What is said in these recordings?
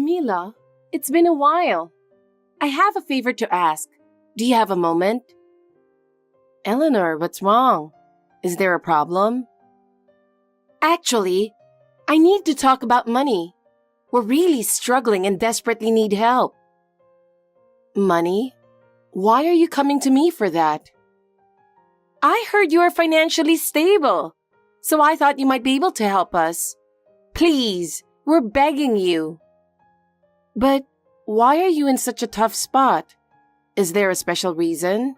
Mila, it's been a while. I have a favor to ask. Do you have a moment? Eleanor, what's wrong? Is there a problem? Actually, I need to talk about money. We're really struggling and desperately need help. Money? Why are you coming to me for that? I heard you are financially stable, so I thought you might be able to help us. Please, we're begging you. But why are you in such a tough spot? Is there a special reason?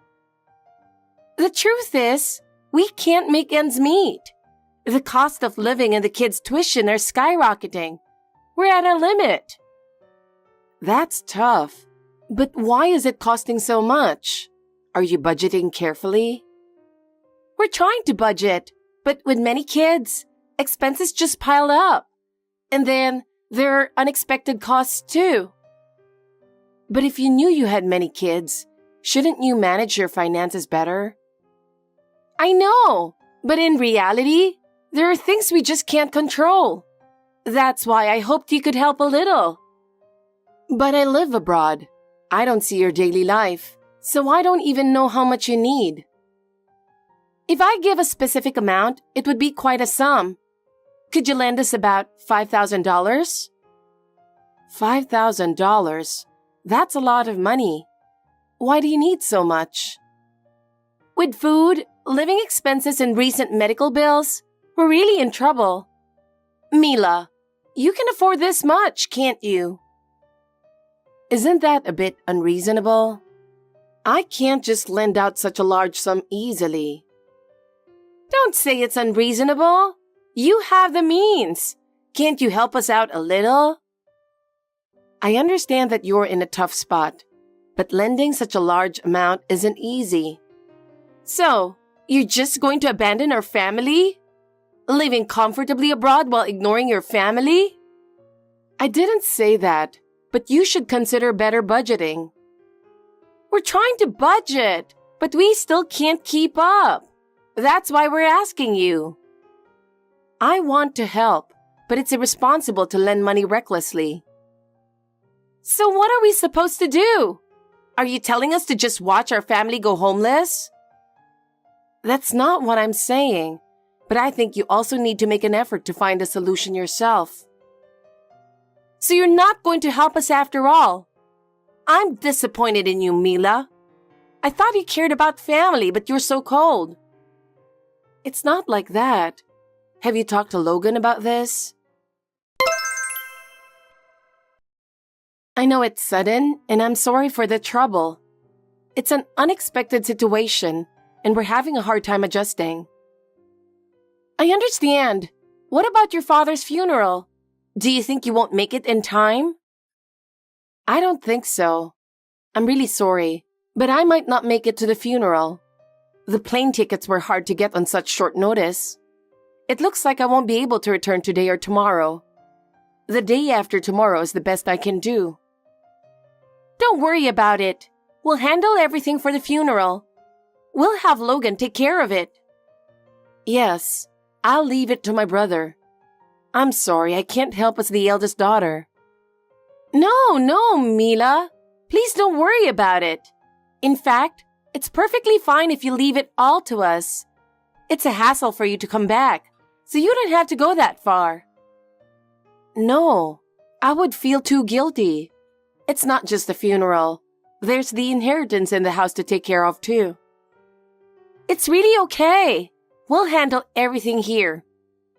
The truth is, we can't make ends meet. The cost of living and the kids' tuition are skyrocketing. We're at our limit. That's tough. But why is it costing so much? Are you budgeting carefully? We're trying to budget, but with many kids, expenses just pile up. And then there are unexpected costs too. But if you knew you had many kids, shouldn't you manage your finances better? I know, but in reality, there are things we just can't control. That's why I hoped you could help a little. But I live abroad. I don't see your daily life, so I don't even know how much you need. If I give a specific amount, it would be quite a sum. Could you lend us about $5,000? $5,000? That's a lot of money. Why do you need so much? With food, living expenses, and recent medical bills, we're really in trouble. Mila, you can afford this much, can't you? Isn't that a bit unreasonable? I can't just lend out such a large sum easily. Don't say it's unreasonable. You have the means. Can't you help us out a little? I understand that you're in a tough spot, but lending such a large amount isn't easy. So, you're just going to abandon our family? Living comfortably abroad while ignoring your family? I didn't say that, but you should consider better budgeting. We're trying to budget, but we still can't keep up. That's why we're asking you. I want to help, but it's irresponsible to lend money recklessly. So what are we supposed to do? Are you telling us to just watch our family go homeless? That's not what I'm saying, but I think you also need to make an effort to find a solution yourself. So you're not going to help us after all? I'm disappointed in you, Mila. I thought you cared about family, but you're so cold. It's not like that. Have you talked to Logan about this? I know it's sudden, and I'm sorry for the trouble. It's an unexpected situation, and we're having a hard time adjusting. I understand. What about your father's funeral? Do you think you won't make it in time? I don't think so. I'm really sorry, but I might not make it to the funeral. The plane tickets were hard to get on such short notice. It looks like I won't be able to return today or tomorrow. The day after tomorrow is the best I can do. Don't worry about it. We'll handle everything for the funeral. We'll have Logan take care of it. Yes, I'll leave it to my brother. I'm sorry, I can't help as the eldest daughter. No, Mila. Please don't worry about it. In fact, it's perfectly fine if you leave it all to us. It's a hassle for you to come back, so you don't have to go that far. No, I would feel too guilty. It's not just the funeral. There's the inheritance in the house to take care of too. It's really okay. We'll handle everything here.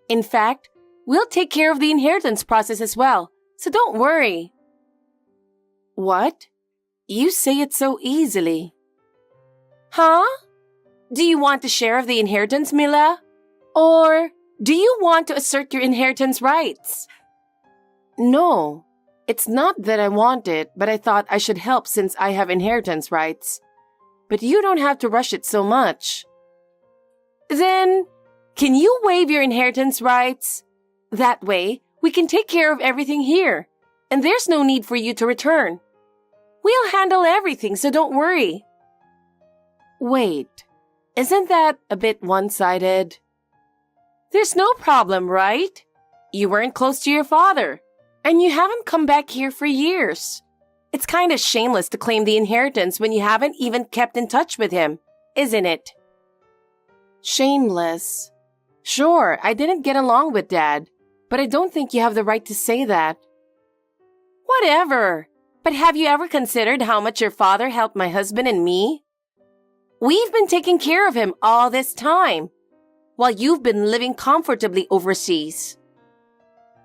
In fact, we'll take care of the inheritance process as well, so don't worry. What? You say it so easily. Huh? Do you want a share of the inheritance, Mila? Or do you want to assert your inheritance rights? No, it's not that I want it, but I thought I should help since I have inheritance rights. But you don't have to rush it so much. Then, can you waive your inheritance rights? That way, we can take care of everything here, and there's no need for you to return. We'll handle everything, so don't worry. Wait, isn't that a bit one-sided? There's no problem, right? You weren't close to your father. And you haven't come back here for years. It's kind of shameless to claim the inheritance when you haven't even kept in touch with him, isn't it? Shameless. Sure, I didn't get along with Dad, but I don't think you have the right to say that. Whatever. But have you ever considered how much your father helped my husband and me? We've been taking care of him all this time, while you've been living comfortably overseas.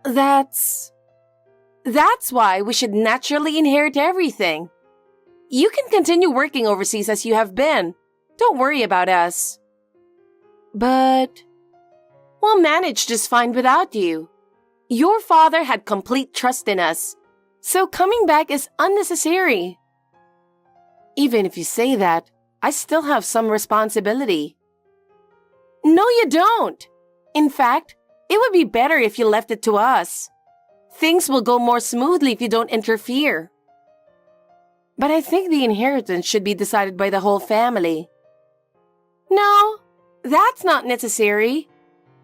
That's why we should naturally inherit everything. You can continue working overseas as you have been. Don't worry about us. But we'll manage just fine without you. Your father had complete trust in us, so coming back is unnecessary. Even if you say that, I still have some responsibility. No, you don't. In fact, it would be better if you left it to us. Things will go more smoothly if you don't interfere. But I think the inheritance should be decided by the whole family. No, that's not necessary.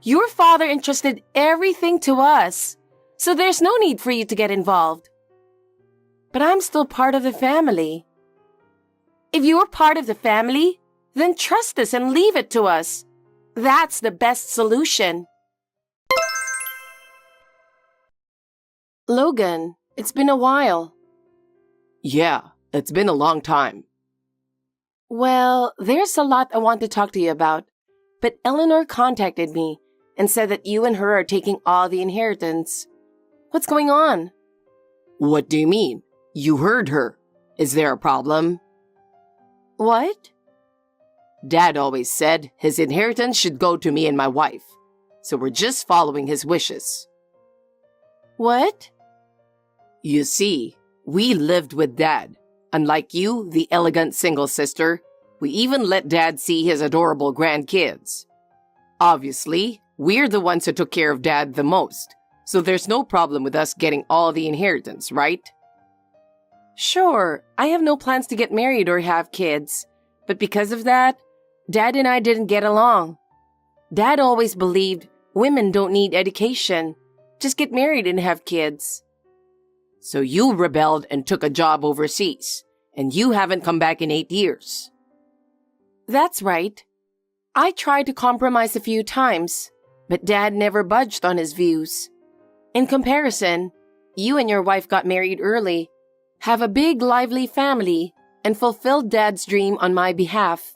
Your father entrusted everything to us, so there's no need for you to get involved. But I'm still part of the family. If you're part of the family, then trust us and leave it to us. That's the best solution. Logan, it's been a while. Yeah, it's been a long time. Well, there's a lot I want to talk to you about, but Eleanor contacted me and said that you and her are taking all the inheritance. What's going on? What do you mean? You heard her. Is there a problem? What? Dad always said his inheritance should go to me and my wife, so we're just following his wishes. What? You see, we lived with Dad. Unlike you, the elegant single sister, we even let Dad see his adorable grandkids. Obviously, we're the ones who took care of Dad the most, so there's no problem with us getting all the inheritance, right? Sure, I have no plans to get married or have kids, but because of that, Dad and I didn't get along. Dad always believed women don't need education. Just get married and have kids. So you rebelled and took a job overseas, and you haven't come back in 8 years. That's right. I tried to compromise a few times, but Dad never budged on his views. In comparison, you and your wife got married early, have a big, lively family, and fulfilled Dad's dream on my behalf,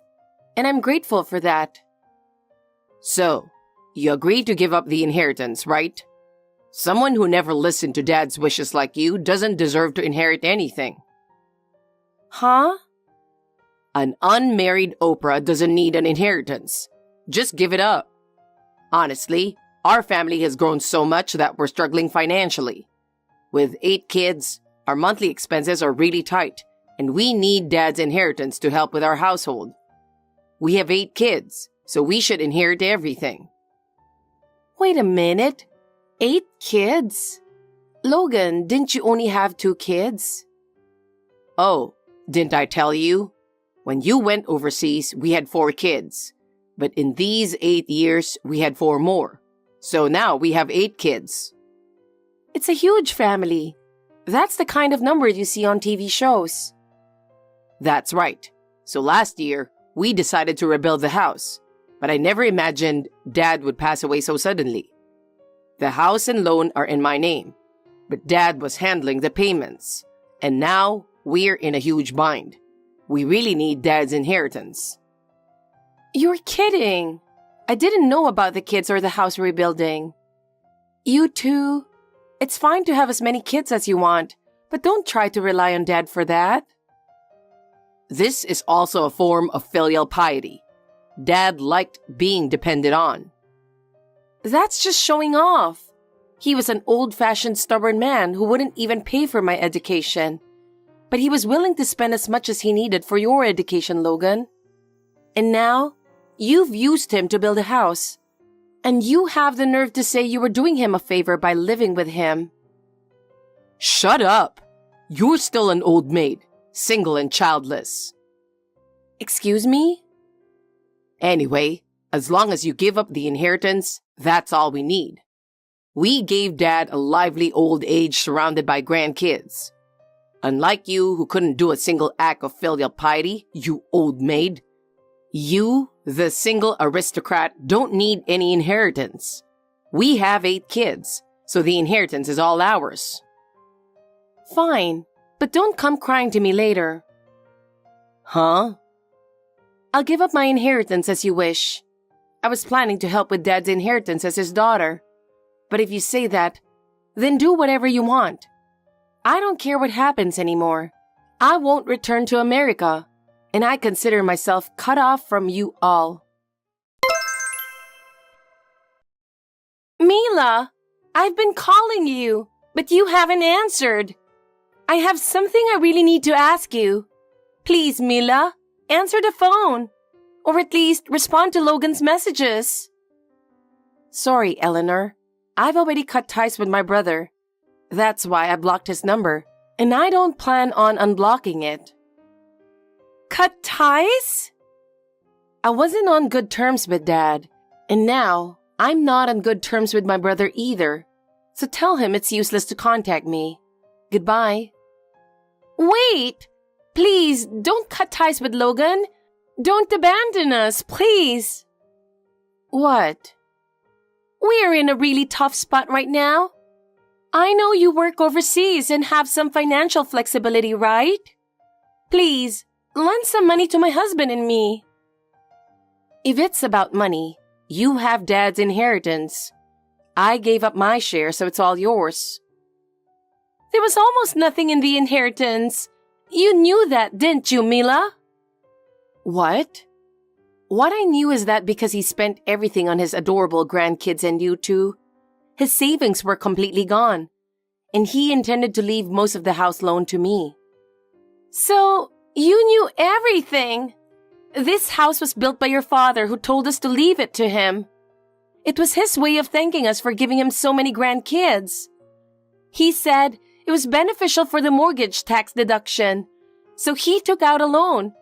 and I'm grateful for that. So, you agreed to give up the inheritance, right? Someone who never listened to Dad's wishes like you doesn't deserve to inherit anything. Huh? An unmarried Oprah doesn't need an inheritance. Just give it up. Honestly, our family has grown so much that we're struggling financially. With 8 kids, our monthly expenses are really tight, and we need Dad's inheritance to help with our household. We have 8 kids, so we should inherit everything. Wait a minute. 8 kids? Logan, didn't you only have 2 kids? Oh, didn't I tell you? When you went overseas, we had 4 kids. But in these 8 years, we had 4 more. So now we have 8 kids. It's a huge family. That's the kind of number you see on TV shows. That's right. So last year, we decided to rebuild the house. But I never imagined Dad would pass away so suddenly. The house and loan are in my name, but Dad was handling the payments. And now we're in a huge bind. We really need Dad's inheritance. You're kidding. I didn't know about the kids or the house rebuilding. You two, it's fine to have as many kids as you want, but don't try to rely on Dad for that. This is also a form of filial piety. Dad liked being depended on. That's just showing off. He was an old-fashioned stubborn man who wouldn't even pay for my education. But he was willing to spend as much as he needed for your education, Logan. And now, you've used him to build a house. And you have the nerve to say you were doing him a favor by living with him. Shut up! You're still an old maid, single and childless. Excuse me? Anyway, as long as you give up the inheritance, that's all we need. We gave Dad a lively old age surrounded by grandkids. Unlike you, who couldn't do a single act of filial piety, you old maid. You, the single aristocrat, don't need any inheritance. We have 8 kids, so the inheritance is all ours. Fine, but don't come crying to me later. Huh? I'll give up my inheritance as you wish. I was planning to help with Dad's inheritance as his daughter. But if you say that, then do whatever you want. I don't care what happens anymore. I won't return to America, and I consider myself cut off from you all. Mila, I've been calling you, but you haven't answered. I have something I really need to ask you. Please, Mila, answer the phone, or at least respond to Logan's messages. Sorry, Eleanor. I've already cut ties with my brother. That's why I blocked his number, and I don't plan on unblocking it. Cut ties? I wasn't on good terms with Dad, and now I'm not on good terms with my brother either. So tell him it's useless to contact me. Goodbye. Wait! Please, don't cut ties with Logan. Don't abandon us, please. What? We're in a really tough spot right now. I know you work overseas and have some financial flexibility, right? Please, lend some money to my husband and me. If it's about money, you have Dad's inheritance. I gave up my share, so it's all yours. There was almost nothing in the inheritance. You knew that, didn't you, Mila? What? What I knew is that because he spent everything on his adorable grandkids and you two, his savings were completely gone, and he intended to leave most of the house loan to me. So, you knew everything. This house was built by your father, who told us to leave it to him. It was his way of thanking us for giving him so many grandkids. He said it was beneficial for the mortgage tax deduction, so he took out a loan,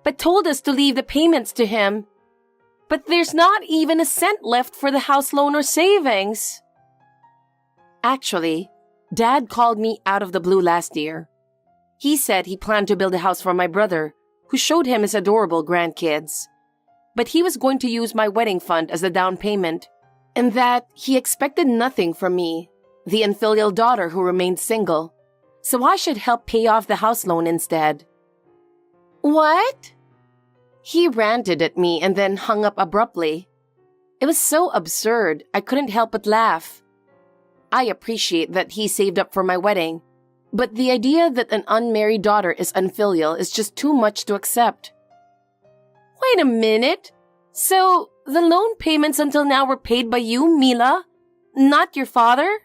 but told us to leave the payments to him. But there's not even a cent left for the house loan or savings. Actually, Dad called me out of the blue last year. He said he planned to build a house for my brother, who showed him his adorable grandkids. But he was going to use my wedding fund as the down payment, and that he expected nothing from me, the unfilial daughter who remained single, so I should help pay off the house loan instead. What? He ranted at me and then hung up abruptly. It was so absurd, I couldn't help but laugh. I appreciate that he saved up for my wedding, but the idea that an unmarried daughter is unfilial is just too much to accept. Wait a minute. So, the loan payments until now were paid by you, Mila, not your father?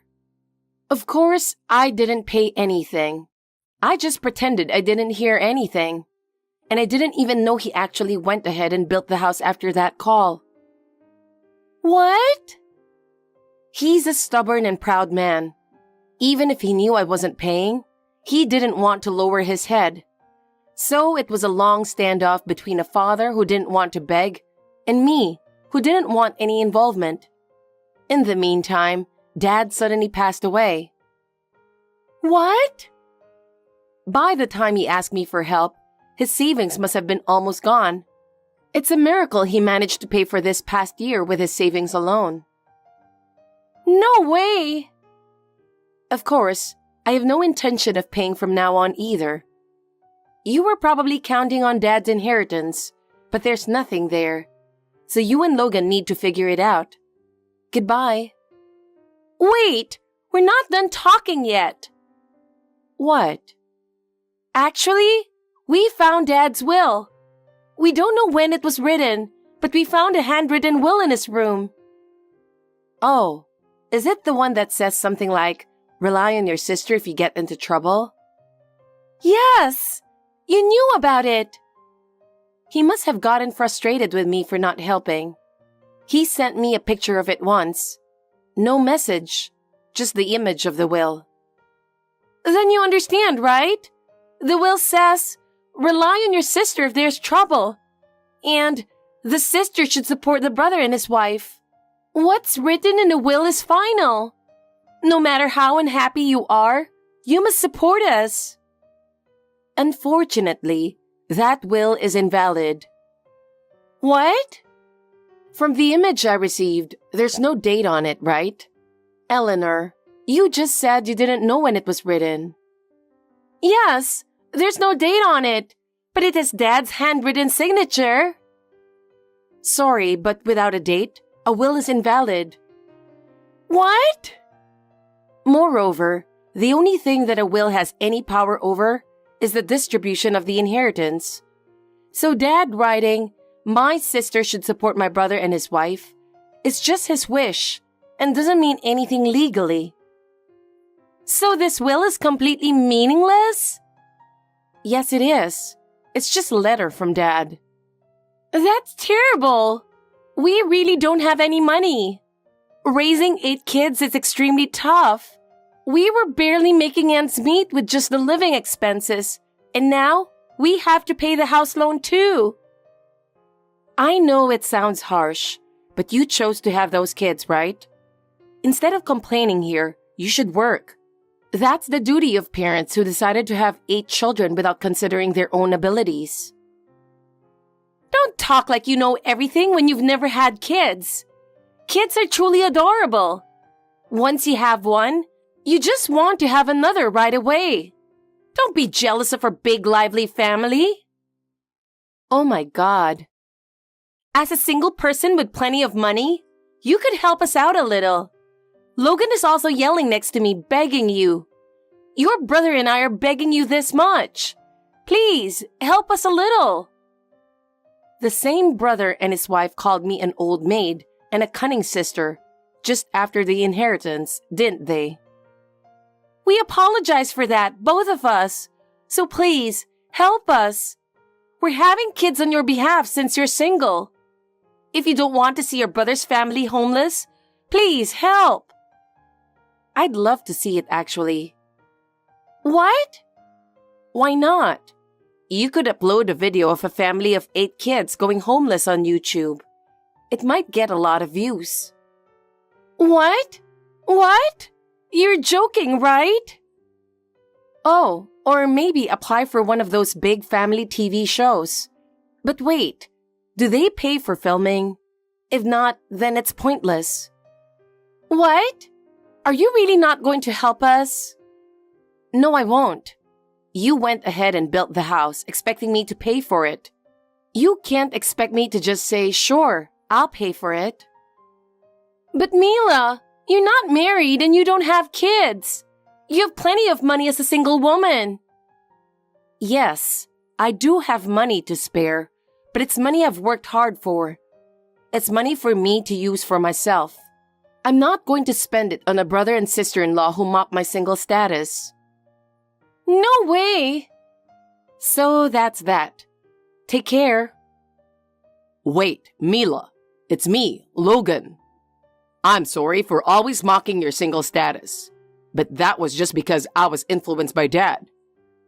Of course, I didn't pay anything. I just pretended I didn't hear anything. And I didn't even know he actually went ahead and built the house after that call. What? He's a stubborn and proud man. Even if he knew I wasn't paying, he didn't want to lower his head. So it was a long standoff between a father who didn't want to beg and me, who didn't want any involvement. In the meantime, Dad suddenly passed away. What? By the time he asked me for help, his savings must have been almost gone. It's a miracle he managed to pay for this past year with his savings alone. No way! Of course, I have no intention of paying from now on either. You were probably counting on Dad's inheritance, but there's nothing there. So you and Logan need to figure it out. Goodbye. Wait! We're not done talking yet. What? Actually, we found Dad's will. We don't know when it was written, but we found a handwritten will in his room. Oh, is it the one that says something like, rely on your sister if you get into trouble? Yes! You knew about it! He must have gotten frustrated with me for not helping. He sent me a picture of it once. No message, just the image of the will. Then you understand, right? The will says, rely on your sister if there's trouble. And the sister should support the brother and his wife. What's written in the will is final. No matter how unhappy you are, you must support us. Unfortunately, that will is invalid. What? From the image I received, there's no date on it, right? Eleanor, you just said you didn't know when it was written. Yes, there's no date on it, but it is Dad's handwritten signature. Sorry, but without a date, a will is invalid. What? Moreover, the only thing that a will has any power over is the distribution of the inheritance. So Dad writing, "My sister should support my brother and his wife," is just his wish and doesn't mean anything legally. So this will is completely meaningless? Yes, it is. It's just a letter from Dad. That's terrible. We really don't have any money. Raising 8 kids is extremely tough. We were barely making ends meet with just the living expenses, and now we have to pay the house loan too. I know it sounds harsh, but you chose to have those kids, right? Instead of complaining here, you should work. That's the duty of parents who decided to have 8 children without considering their own abilities. Don't talk like you know everything when you've never had kids. Kids are truly adorable. Once you have one, you just want to have another right away. Don't be jealous of our big, lively family. Oh my God. As a single person with plenty of money, you could help us out a little. Logan is also yelling next to me, begging you. Your brother and I are begging you this much. Please, help us a little. The same brother and his wife called me an old maid and a cunning sister just after the inheritance, didn't they? We apologize for that, both of us. So please, help us. We're having kids on your behalf since you're single. If you don't want to see your brother's family homeless, please help. I'd love to see it actually. What? Why not? You could upload a video of a family of 8 kids going homeless on YouTube. It might get a lot of views. What? What? You're joking, right? Oh, or maybe apply for one of those big family TV shows. But wait, do they pay for filming? If not, then it's pointless. What? Are you really not going to help us? No, I won't. You went ahead and built the house, expecting me to pay for it. You can't expect me to just say, "Sure, I'll pay for it." But Mila, you're not married and you don't have kids. You have plenty of money as a single woman. Yes, I do have money to spare, but it's money I've worked hard for. It's money for me to use for myself. I'm not going to spend it on a brother and sister-in-law who mock my single status. No way! So that's that. Take care. Wait, Mila. It's me, Logan. I'm sorry for always mocking your single status. But that was just because I was influenced by Dad.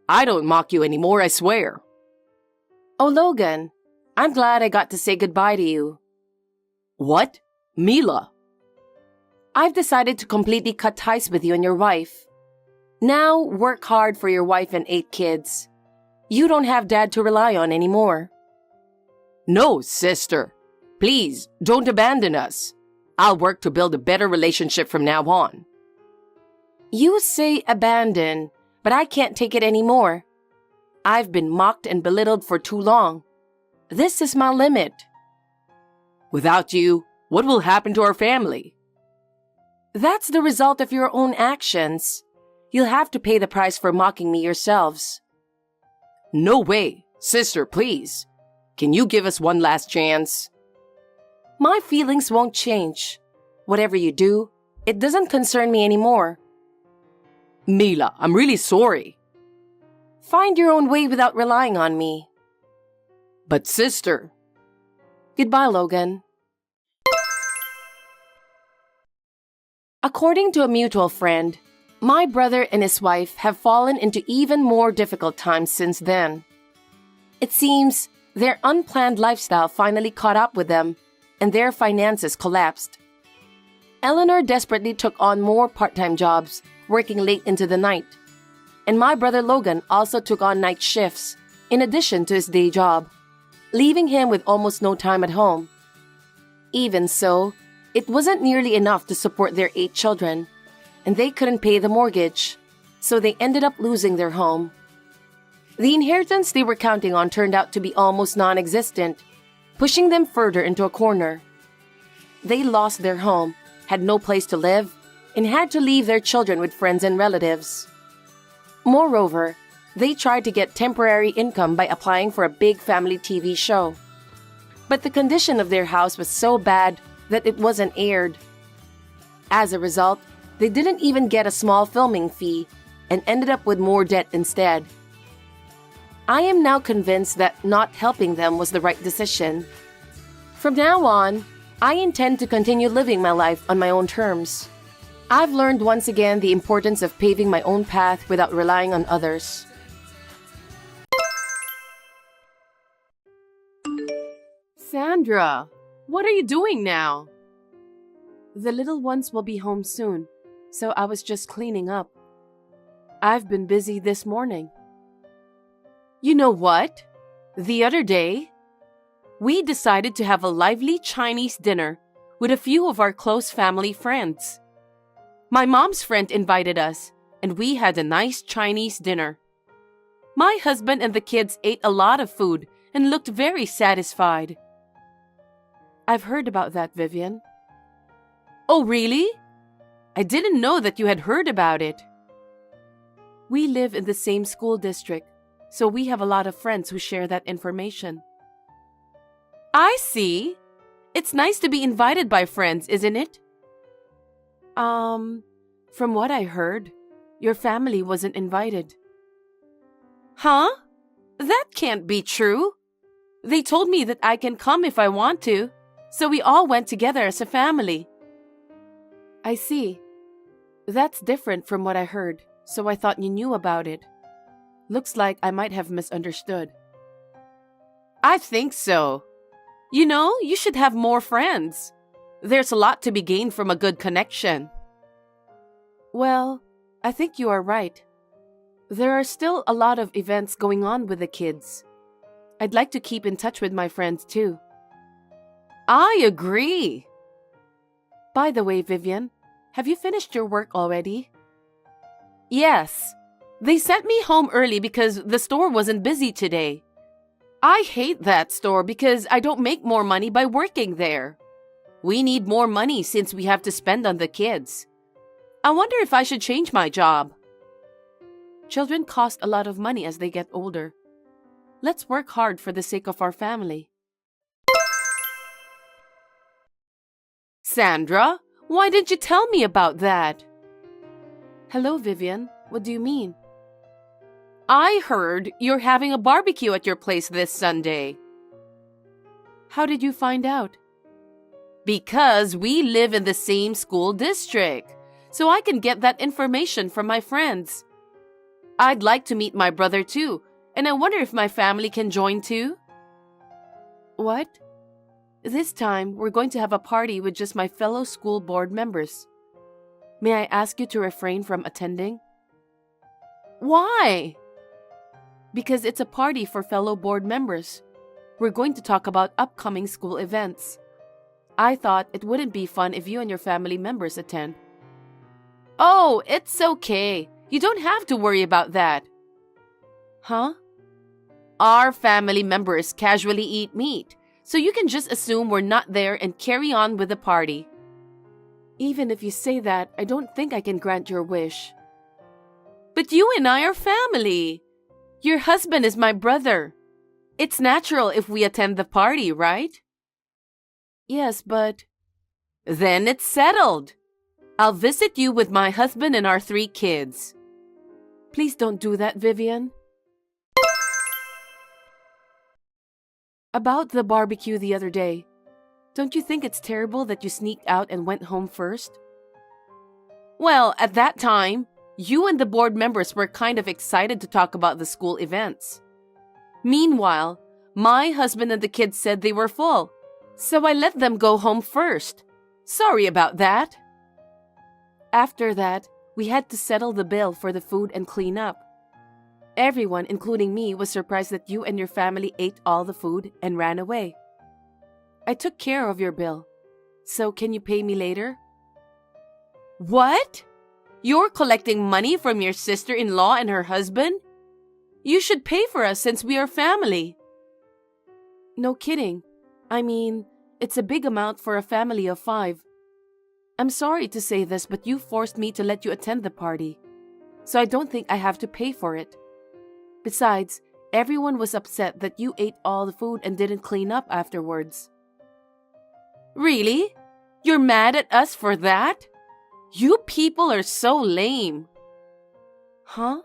I don't mock you anymore, I swear. Oh, Logan, I'm glad I got to say goodbye to you. What? Mila? I've decided to completely cut ties with you and your wife. Now, work hard for your wife and 8 kids. You don't have Dad to rely on anymore. No, sister. Please, don't abandon us. I'll work to build a better relationship from now on. You say abandon, but I can't take it anymore. I've been mocked and belittled for too long. This is my limit. Without you, what will happen to our family? That's the result of your own actions. You'll have to pay the price for mocking me yourselves. No way. Sister, please. Can you give us one last chance? My feelings won't change. Whatever you do, it doesn't concern me anymore. Mila, I'm really sorry. Find your own way without relying on me. But sister. Goodbye, Logan. According to a mutual friend, my brother and his wife have fallen into even more difficult times since then. It seems their unplanned lifestyle finally caught up with them, and their finances collapsed. Eleanor desperately took on more part-time jobs, working late into the night. And my brother Logan also took on night shifts, in addition to his day job, leaving him with almost no time at home. Even so, it wasn't nearly enough to support their 8 children, and they couldn't pay the mortgage, so they ended up losing their home. The inheritance they were counting on turned out to be almost non-existent, pushing them further into a corner. They lost their home, had no place to live, and had to leave their children with friends and relatives. Moreover, they tried to get temporary income by applying for a big family TV show. But the condition of their house was so bad that it wasn't aired. As a result, they didn't even get a small filming fee and ended up with more debt instead. I am now convinced that not helping them was the right decision. From now on, I intend to continue living my life on my own terms. I've learned once again the importance of paving my own path without relying on others. Sandra, what are you doing now? The little ones will be home soon, so I was just cleaning up. I've been busy this morning. You know what? The other day, we decided to have a lively Chinese dinner with a few of our close family friends. My mom's friend invited us, and we had a nice Chinese dinner. My husband and the kids ate a lot of food and looked very satisfied. I've heard about that, Vivian. Oh, really? I didn't know that you had heard about it. We live in the same school district, so we have a lot of friends who share that information. I see. It's nice to be invited by friends, isn't it? From what I heard, your family wasn't invited. Huh? That can't be true. They told me that I can come if I want to, so we all went together as a family. I see. That's different from what I heard, so I thought you knew about it. Looks like I might have misunderstood. I think so. You know, you should have more friends. There's a lot to be gained from a good connection. Well, I think you are right. There are still a lot of events going on with the kids. I'd like to keep in touch with my friends too. I agree. By the way, Vivian, have you finished your work already? Yes. They sent me home early because the store wasn't busy today. I hate that store because I don't make more money by working there. We need more money since we have to spend on the kids. I wonder if I should change my job. Children cost a lot of money as they get older. Let's work hard for the sake of our family. Sandra, why didn't you tell me about that? Hello, Vivian. What do you mean? I heard you're having a barbecue at your place this Sunday. How did you find out? Because we live in the same school district, so I can get that information from my friends. I'd like to meet my brother too, and I wonder if my family can join too. What? This time, we're going to have a party with just my fellow school board members. May I ask you to refrain from attending? Why? Because it's a party for fellow board members. We're going to talk about upcoming school events. I thought it wouldn't be fun if you and your family members attend. Oh, it's okay. You don't have to worry about that. Huh? Our family members casually eat meat, so you can just assume we're not there and carry on with the party. Even if you say that, I don't think I can grant your wish. But you and I are family. Your husband is my brother. It's natural if we attend the party, right? Yes, but... Then it's settled. I'll visit you with my husband and our 3 kids. Please don't do that, Vivian. About the barbecue the other day, don't you think it's terrible that you sneaked out and went home first? Well, at that time, you and the board members were kind of excited to talk about the school events. Meanwhile, my husband and the kids said they were full, so I let them go home first. Sorry about that. After that, we had to settle the bill for the food and clean up. Everyone, including me, was surprised that you and your family ate all the food and ran away. I took care of your bill. So can you pay me later? What? You're collecting money from your sister-in-law and her husband? You should pay for us since we are family. No kidding. I mean, it's a big amount for a family of 5. I'm sorry to say this, but you forced me to let you attend the party. So I don't think I have to pay for it. Besides, everyone was upset that you ate all the food and didn't clean up afterwards. Really? You're mad at us for that? You people are so lame. Huh?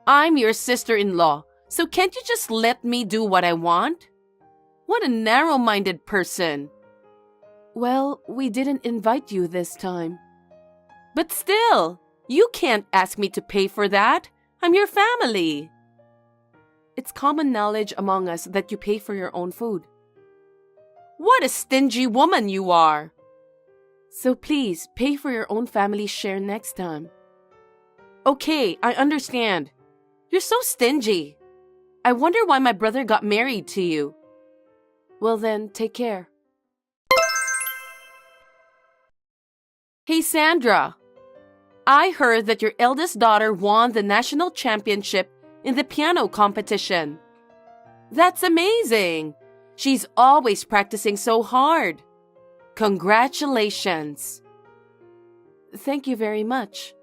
I'm your sister-in-law, so can't you just let me do what I want? What a narrow-minded person. Well, we didn't invite you this time. But still, you can't ask me to pay for that. I'm your family. It's common knowledge among us that you pay for your own food. What a stingy woman you are. So please, pay for your own family's share next time. Okay, I understand. You're so stingy. I wonder why my brother got married to you. Well then, take care. Hey Sandra, I heard that your eldest daughter won the national championship in the piano competition. That's amazing. She's always practicing so hard. Congratulations. Thank you very much.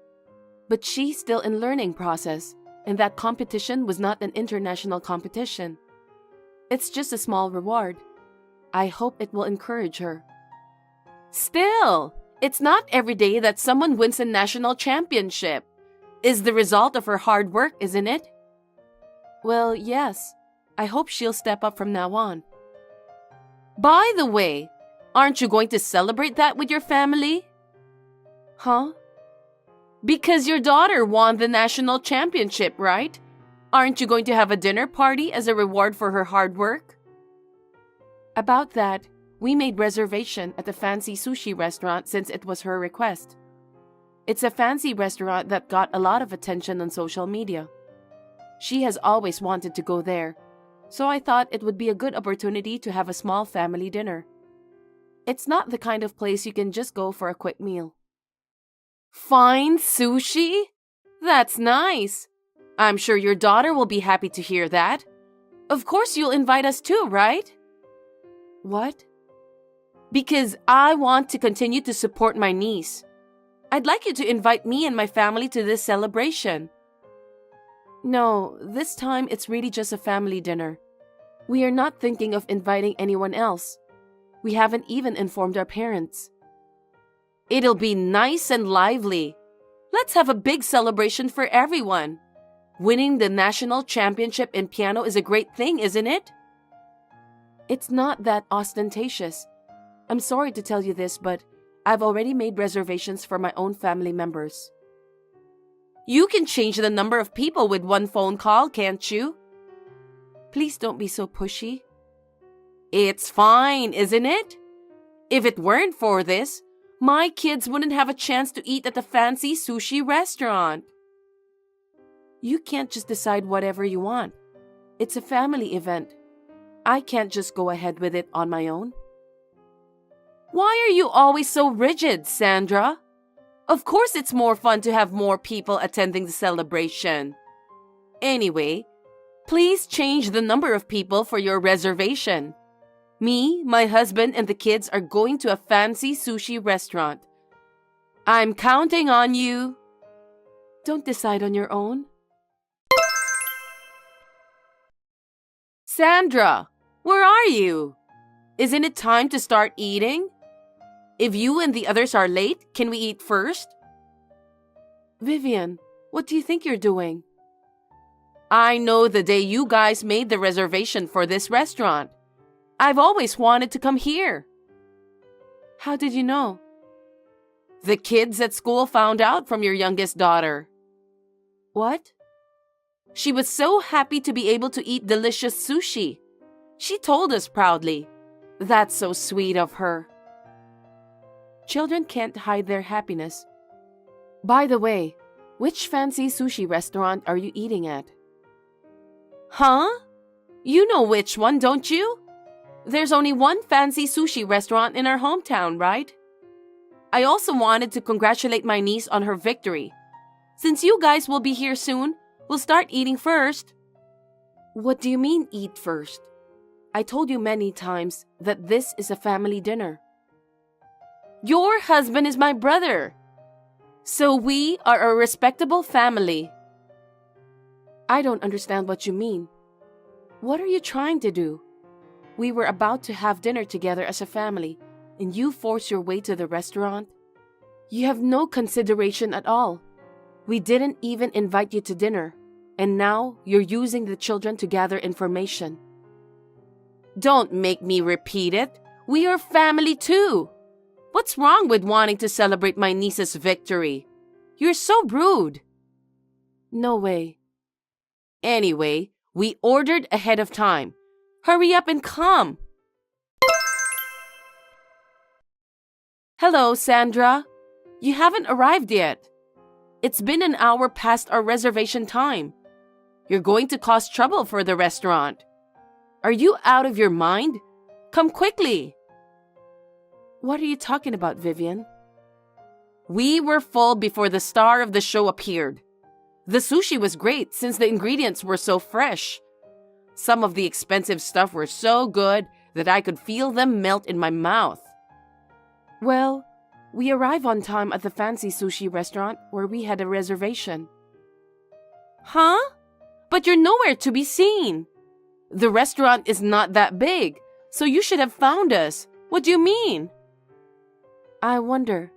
But she's still in learning process, and that competition was not an international competition. It's just a small reward. I hope it will encourage her. Still, it's not every day that someone wins a national championship. Is the result of her hard work, isn't it? Well, yes. I hope she'll step up from now on. By the way, aren't you going to celebrate that with your family? Huh? Because your daughter won the national championship, right? Aren't you going to have a dinner party as a reward for her hard work? About that, we made reservation at a fancy sushi restaurant since it was her request. It's a fancy restaurant that got a lot of attention on social media. She has always wanted to go there, so I thought it would be a good opportunity to have a small family dinner. It's not the kind of place you can just go for a quick meal. Fine sushi? That's nice. I'm sure your daughter will be happy to hear that. Of course you'll invite us too, right? What? Because I want to continue to support my niece. I'd like you to invite me and my family to this celebration. No, this time it's really just a family dinner. We are not thinking of inviting anyone else. We haven't even informed our parents. It'll be nice and lively. Let's have a big celebration for everyone. Winning the national championship in piano is a great thing, isn't it? It's not that ostentatious. I'm sorry to tell you this, but I've already made reservations for my own family members. You can change the number of people with one phone call, can't you? Please don't be so pushy. It's fine, isn't it? If it weren't for this, my kids wouldn't have a chance to eat at the fancy sushi restaurant. You can't just decide whatever you want. It's a family event. I can't just go ahead with it on my own. Why are you always so rigid, Sandra? Of course it's more fun to have more people attending the celebration. Anyway, please change the number of people for your reservation. Me, my husband, and the kids are going to a fancy sushi restaurant. I'm counting on you. Don't decide on your own. Sandra, where are you? Isn't it time to start eating? If you and the others are late, can we eat first? Vivian, what do you think you're doing? I know the day you guys made the reservation for this restaurant. I've always wanted to come here. How did you know? The kids at school found out from your youngest daughter. What? She was so happy to be able to eat delicious sushi. She told us proudly. That's so sweet of her. Children can't hide their happiness, By the way, which fancy sushi restaurant are you eating at? Huh? You know which one, don't you? There's only one fancy sushi restaurant in our hometown, right? I also wanted to congratulate my niece on her victory. Since you guys will be here soon, we'll start eating first. What do you mean, eat first? I told you many times that this is a family dinner. Your husband is my brother. So we are a respectable family. I don't understand what you mean. What are you trying to do? We were about to have dinner together as a family, and you force your way to the restaurant? You have no consideration at all. We didn't even invite you to dinner, and now you're using the children to gather information. Don't make me repeat it. We are family too. What's wrong with wanting to celebrate my niece's victory? You're so rude. No way. Anyway, we ordered ahead of time. Hurry up and come. Hello, Sandra. You haven't arrived yet. It's been an hour past our reservation time. You're going to cause trouble for the restaurant. Are you out of your mind? Come quickly. What are you talking about, Vivian? We were full before the star of the show appeared. The sushi was great since the ingredients were so fresh. Some of the expensive stuff were so good that I could feel them melt in my mouth. Well, we arrived on time at the fancy sushi restaurant where we had a reservation. Huh? But you're nowhere to be seen. The restaurant is not that big, so you should have found us. What do you mean? I wonder.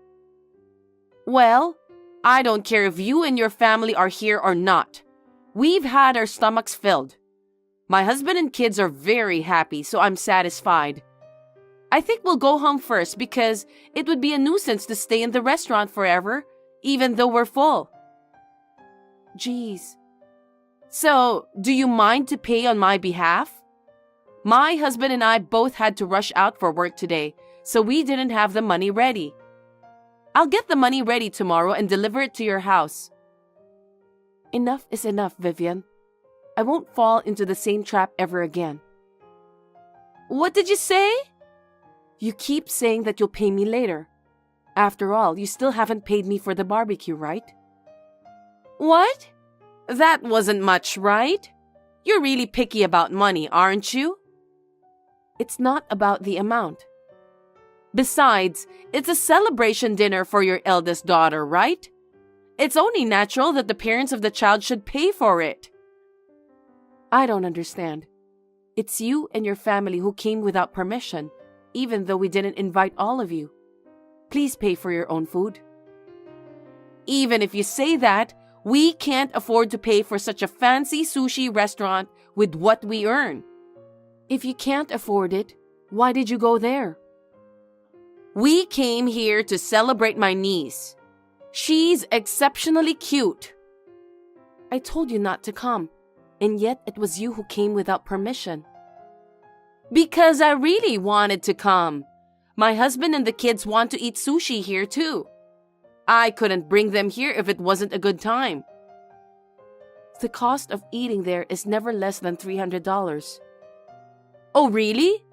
Well, I don't care if you and your family are here or not. We've had our stomachs filled. My husband and kids are very happy, so I'm satisfied. I think we'll go home first because it would be a nuisance to stay in the restaurant forever, even though we're full. Jeez. So, do you mind to pay on my behalf? My husband and I both had to rush out for work today, so we didn't have the money ready. I'll get the money ready tomorrow and deliver it to your house. Enough is enough, Vivian. I won't fall into the same trap ever again. What did you say? You keep saying that you'll pay me later. After all, you still haven't paid me for the barbecue, right? What? That wasn't much, right? You're really picky about money, aren't you? It's not about the amount. Besides, it's a celebration dinner for your eldest daughter, right? It's only natural that the parents of the child should pay for it. I don't understand. It's you and your family who came without permission, even though we didn't invite all of you. Please pay for your own food. Even if you say that, we can't afford to pay for such a fancy sushi restaurant with what we earn. If you can't afford it, why did you go there? We came here to celebrate my niece. She's exceptionally cute. I told you not to come, and yet it was you who came without permission. Because I really wanted to come. My husband and the kids want to eat sushi here too. I couldn't bring them here if it wasn't a good time. The cost of eating there is never less than $300. Oh, really?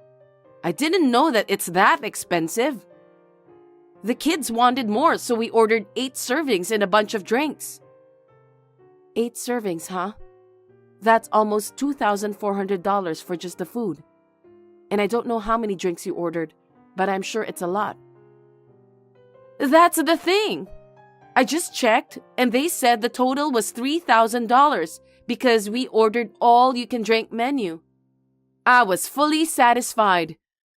I didn't know that it's that expensive. The kids wanted more, so we ordered 8 servings and a bunch of drinks. 8 servings, huh? That's almost $2,400 for just the food. And I don't know how many drinks you ordered, but I'm sure it's a lot. That's the thing. I just checked, and they said the total was $3,000 because we ordered all-you-can-drink menu. I was fully satisfied.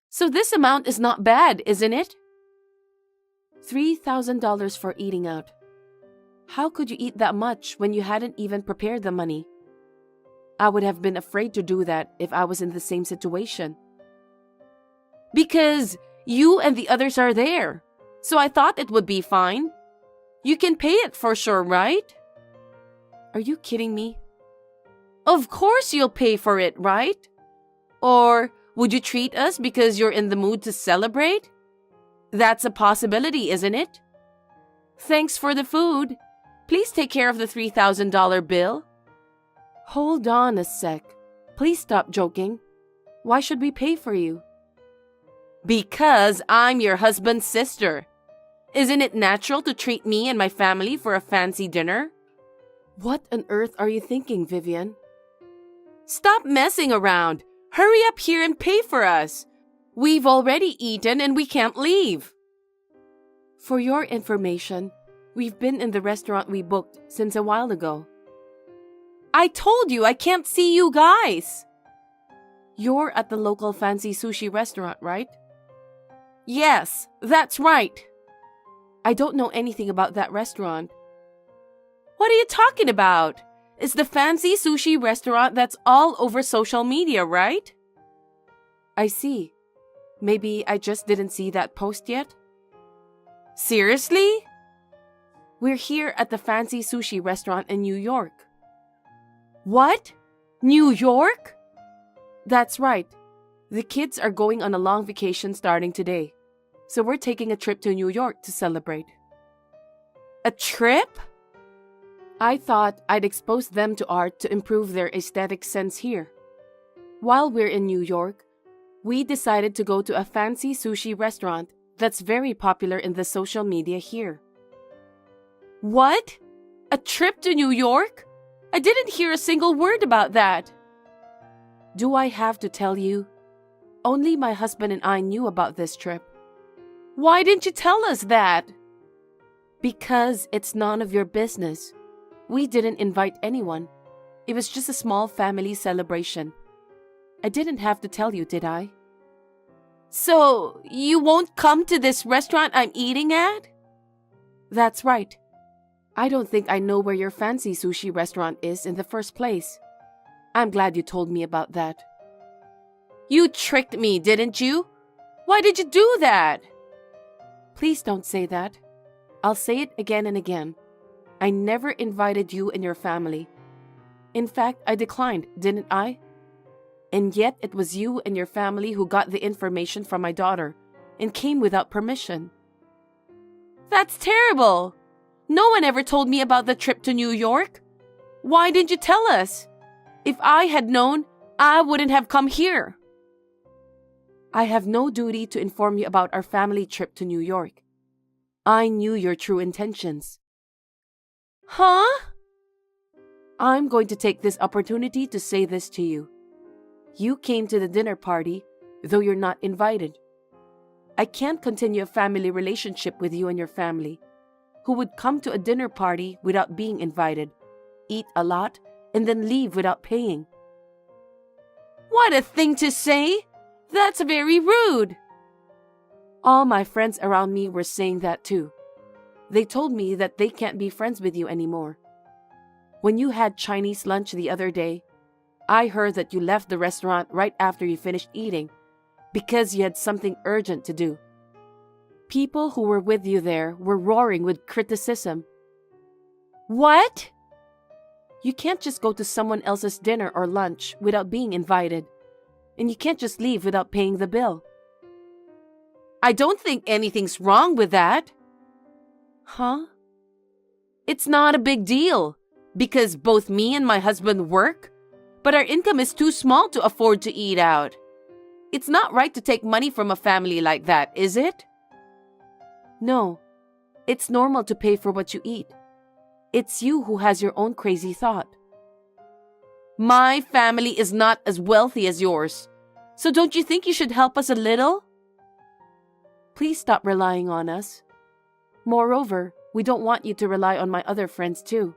So this amount is not bad, isn't it? $3,000 for eating out. How could you eat that much when you hadn't even prepared the money? I would have been afraid to do that if I was in the same situation. Because you and the others are there. So I thought it would be fine. You can pay it for sure, right? Are you kidding me? Of course you'll pay for it, right? Or would you treat us because you're in the mood to celebrate? That's a possibility, isn't it? Thanks for the food. Please take care of the $3,000 bill. Hold on a sec. Please stop joking. Why should we pay for you? Because I'm your husband's sister. Isn't it natural to treat me and my family for a fancy dinner? What on earth are you thinking, Vivian? Stop messing around. Hurry up here and pay for us. We've already eaten and we can't leave. For your information, we've been in the restaurant we booked since a while ago. I told you I can't see you guys. You're at the local fancy sushi restaurant, right? Yes, that's right. I don't know anything about that restaurant. What are you talking about? It's the fancy sushi restaurant that's all over social media, right? I see. Maybe I just didn't see that post yet. Seriously? We're here at the fancy sushi restaurant in New York. What? New York? That's right. The kids are going on a long vacation starting today. So we're taking a trip to New York to celebrate. A trip? I thought I'd expose them to art to improve their aesthetic sense here. While we're in New York, we decided to go to a fancy sushi restaurant that's very popular in the social media here. What? A trip to New York? I didn't hear a single word about that. Do I have to tell you? Only my husband and I knew about this trip. Why didn't you tell us that? Because it's none of your business. We didn't invite anyone. It was just a small family celebration. I didn't have to tell you, did I? So, you won't come to this restaurant I'm eating at? That's right. I don't think I know where your fancy sushi restaurant is in the first place. I'm glad you told me about that. You tricked me, didn't you? Why did you do that? Please don't say that. I'll say it again and again. I never invited you and your family. In fact, I declined, didn't I? And yet it was you and your family who got the information from my daughter and came without permission. That's terrible! No one ever told me about the trip to New York. Why didn't you tell us? If I had known, I wouldn't have come here. I have no duty to inform you about our family trip to New York. I knew your true intentions. Huh? I'm going to take this opportunity to say this to you. You came to the dinner party, though you're not invited. I can't continue a family relationship with you and your family, who would come to a dinner party without being invited, eat a lot, and then leave without paying. What a thing to say! That's very rude. All my friends around me were saying that too. They told me that they can't be friends with you anymore. When you had Chinese lunch the other day, I heard that you left the restaurant right after you finished eating because you had something urgent to do. People who were with you there were roaring with criticism. What? You can't just go to someone else's dinner or lunch without being invited, and you can't just leave without paying the bill. I don't think anything's wrong with that. Huh? It's not a big deal, because both me and my husband work, but our income is too small to afford to eat out. It's not right to take money from a family like that, is it? No, it's normal to pay for what you eat. It's you who has your own crazy thought. My family is not as wealthy as yours, so don't you think you should help us a little? Please stop relying on us. Moreover, we don't want you to rely on my other friends too.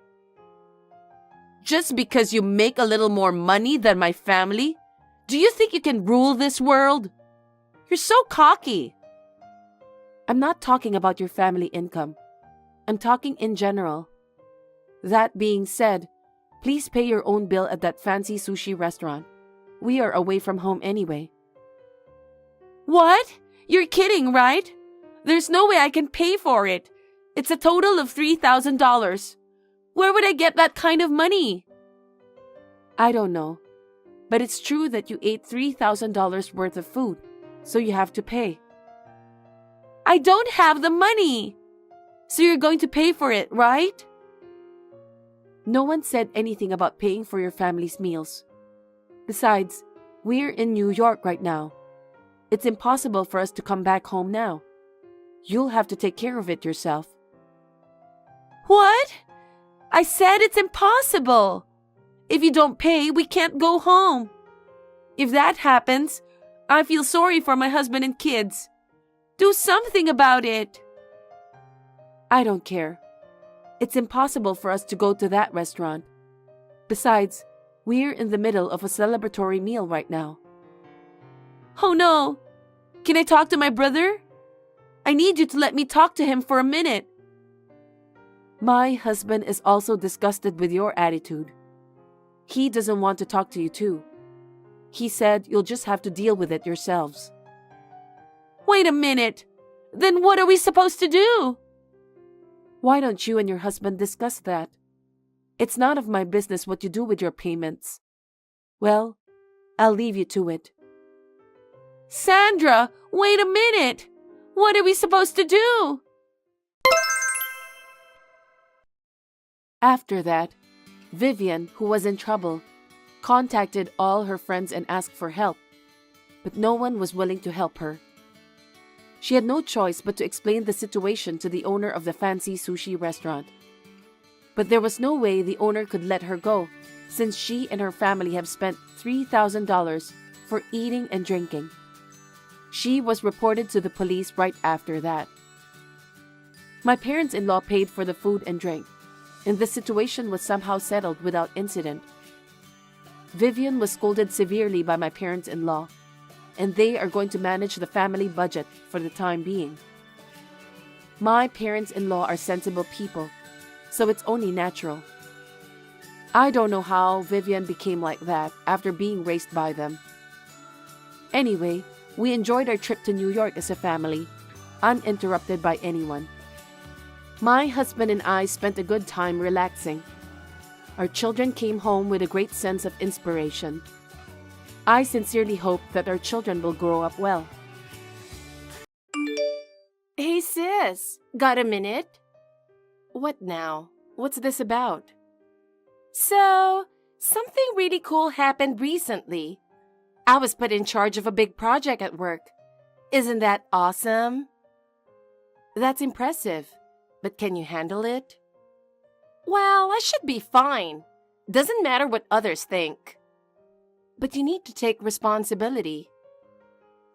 Just because you make a little more money than my family, do you think you can rule this world? You're so cocky. I'm not talking about your family income. I'm talking in general. That being said, please pay your own bill at that fancy sushi restaurant. We are away from home anyway. What? You're kidding, right? There's no way I can pay for it. It's a total of $3,000. Where would I get that kind of money? I don't know. But it's true that you ate $3,000 worth of food, so you have to pay. I don't have the money. So you're going to pay for it, right? No one said anything about paying for your family's meals. Besides, we're in New York right now. It's impossible for us to come back home now. You'll have to take care of it yourself. What? I said it's impossible. If you don't pay, we can't go home. If that happens, I feel sorry for my husband and kids. Do something about it. I don't care. It's impossible for us to go to that restaurant. Besides, we're in the middle of a celebratory meal right now. Oh no! Can I talk to my brother? I need you to let me talk to him for a minute. My husband is also disgusted with your attitude. He doesn't want to talk to you too. He said you'll just have to deal with it yourselves. Wait a minute! Then what are we supposed to do? Why don't you and your husband discuss that? It's none of my business what you do with your payments. Well, I'll leave you to it. Sandra, wait a minute! What are we supposed to do? After that, Vivian, who was in trouble, contacted all her friends and asked for help, but no one was willing to help her. She had no choice but to explain the situation to the owner of the fancy sushi restaurant. But there was no way the owner could let her go, since she and her family have spent $3,000 for eating and drinking. She was reported to the police right after that. My parents-in-law paid for the food and drink, and the situation was somehow settled without incident. Vivian was scolded severely by my parents-in-law, and they are going to manage the family budget for the time being. My parents-in-law are sensible people, so it's only natural. I don't know how Vivian became like that after being raised by them. Anyway, we enjoyed our trip to New York as a family, uninterrupted by anyone. My husband and I spent a good time relaxing. Our children came home with a great sense of inspiration. I sincerely hope that our children will grow up well. Hey sis, got a minute? What now? What's this about? So, something really cool happened recently. I was put in charge of a big project at work. Isn't that awesome? That's impressive, but can you handle it? Well, I should be fine. Doesn't matter what others think. But you need to take responsibility.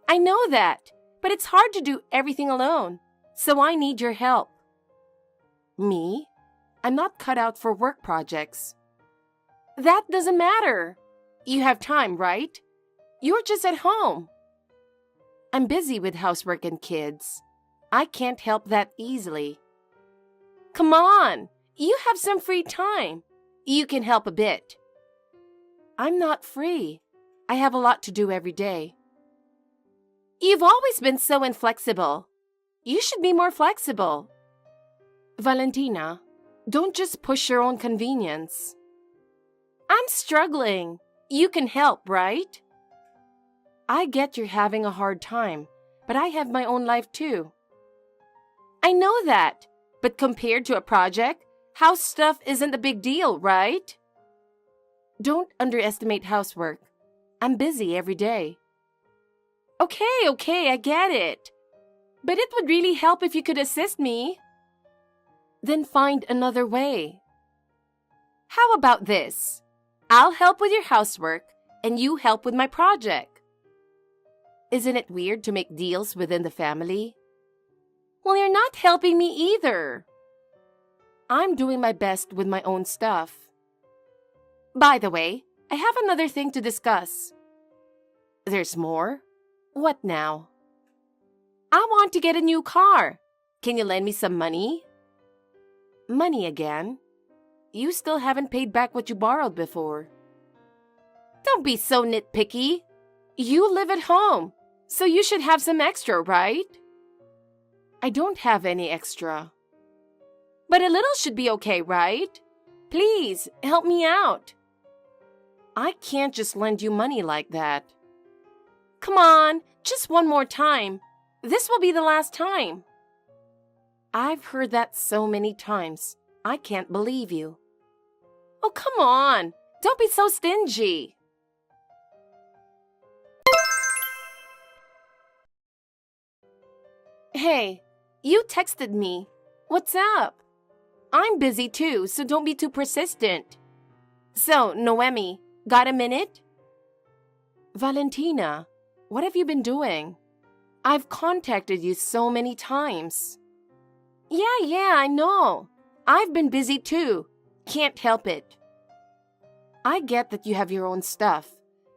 I know that, but it's hard to do everything alone, so I need your help. Me? I'm not cut out for work projects. That doesn't matter. You have time, right? You're just at home. I'm busy with housework and kids. I can't help that easily. Come on, you have some free time. You can help a bit. I'm not free. I have a lot to do every day. You've always been so inflexible. You should be more flexible. Valentina, don't just push your own convenience. I'm struggling. You can help, right? I get you're having a hard time, but I have my own life too. I know that, but compared to a project, house stuff isn't a big deal, right? Don't underestimate housework. I'm busy every day. Okay, I get it. But it would really help if you could assist me. Then find another way. How about this? I'll help with your housework, and you help with my project. Isn't it weird to make deals within the family? Well, you're not helping me either. I'm doing my best with my own stuff. By the way, I have another thing to discuss. There's more? What now? I want to get a new car. Can you lend me some money? Money again? You still haven't paid back what you borrowed before. Don't be so nitpicky. You live at home, so you should have some extra, right? I don't have any extra. But a little should be okay, right? Please, help me out. I can't just lend you money like that. Come on, just one more time. This will be the last time. I've heard that so many times. I can't believe you. Oh, come on. Don't be so stingy. Hey, you texted me. What's up? I'm busy too, so don't be too persistent. So, Noemi, got a minute? Valentina, what have you been doing? I've contacted you so many times. Yeah, I know. I've been busy too. Can't help it. I get that you have your own stuff,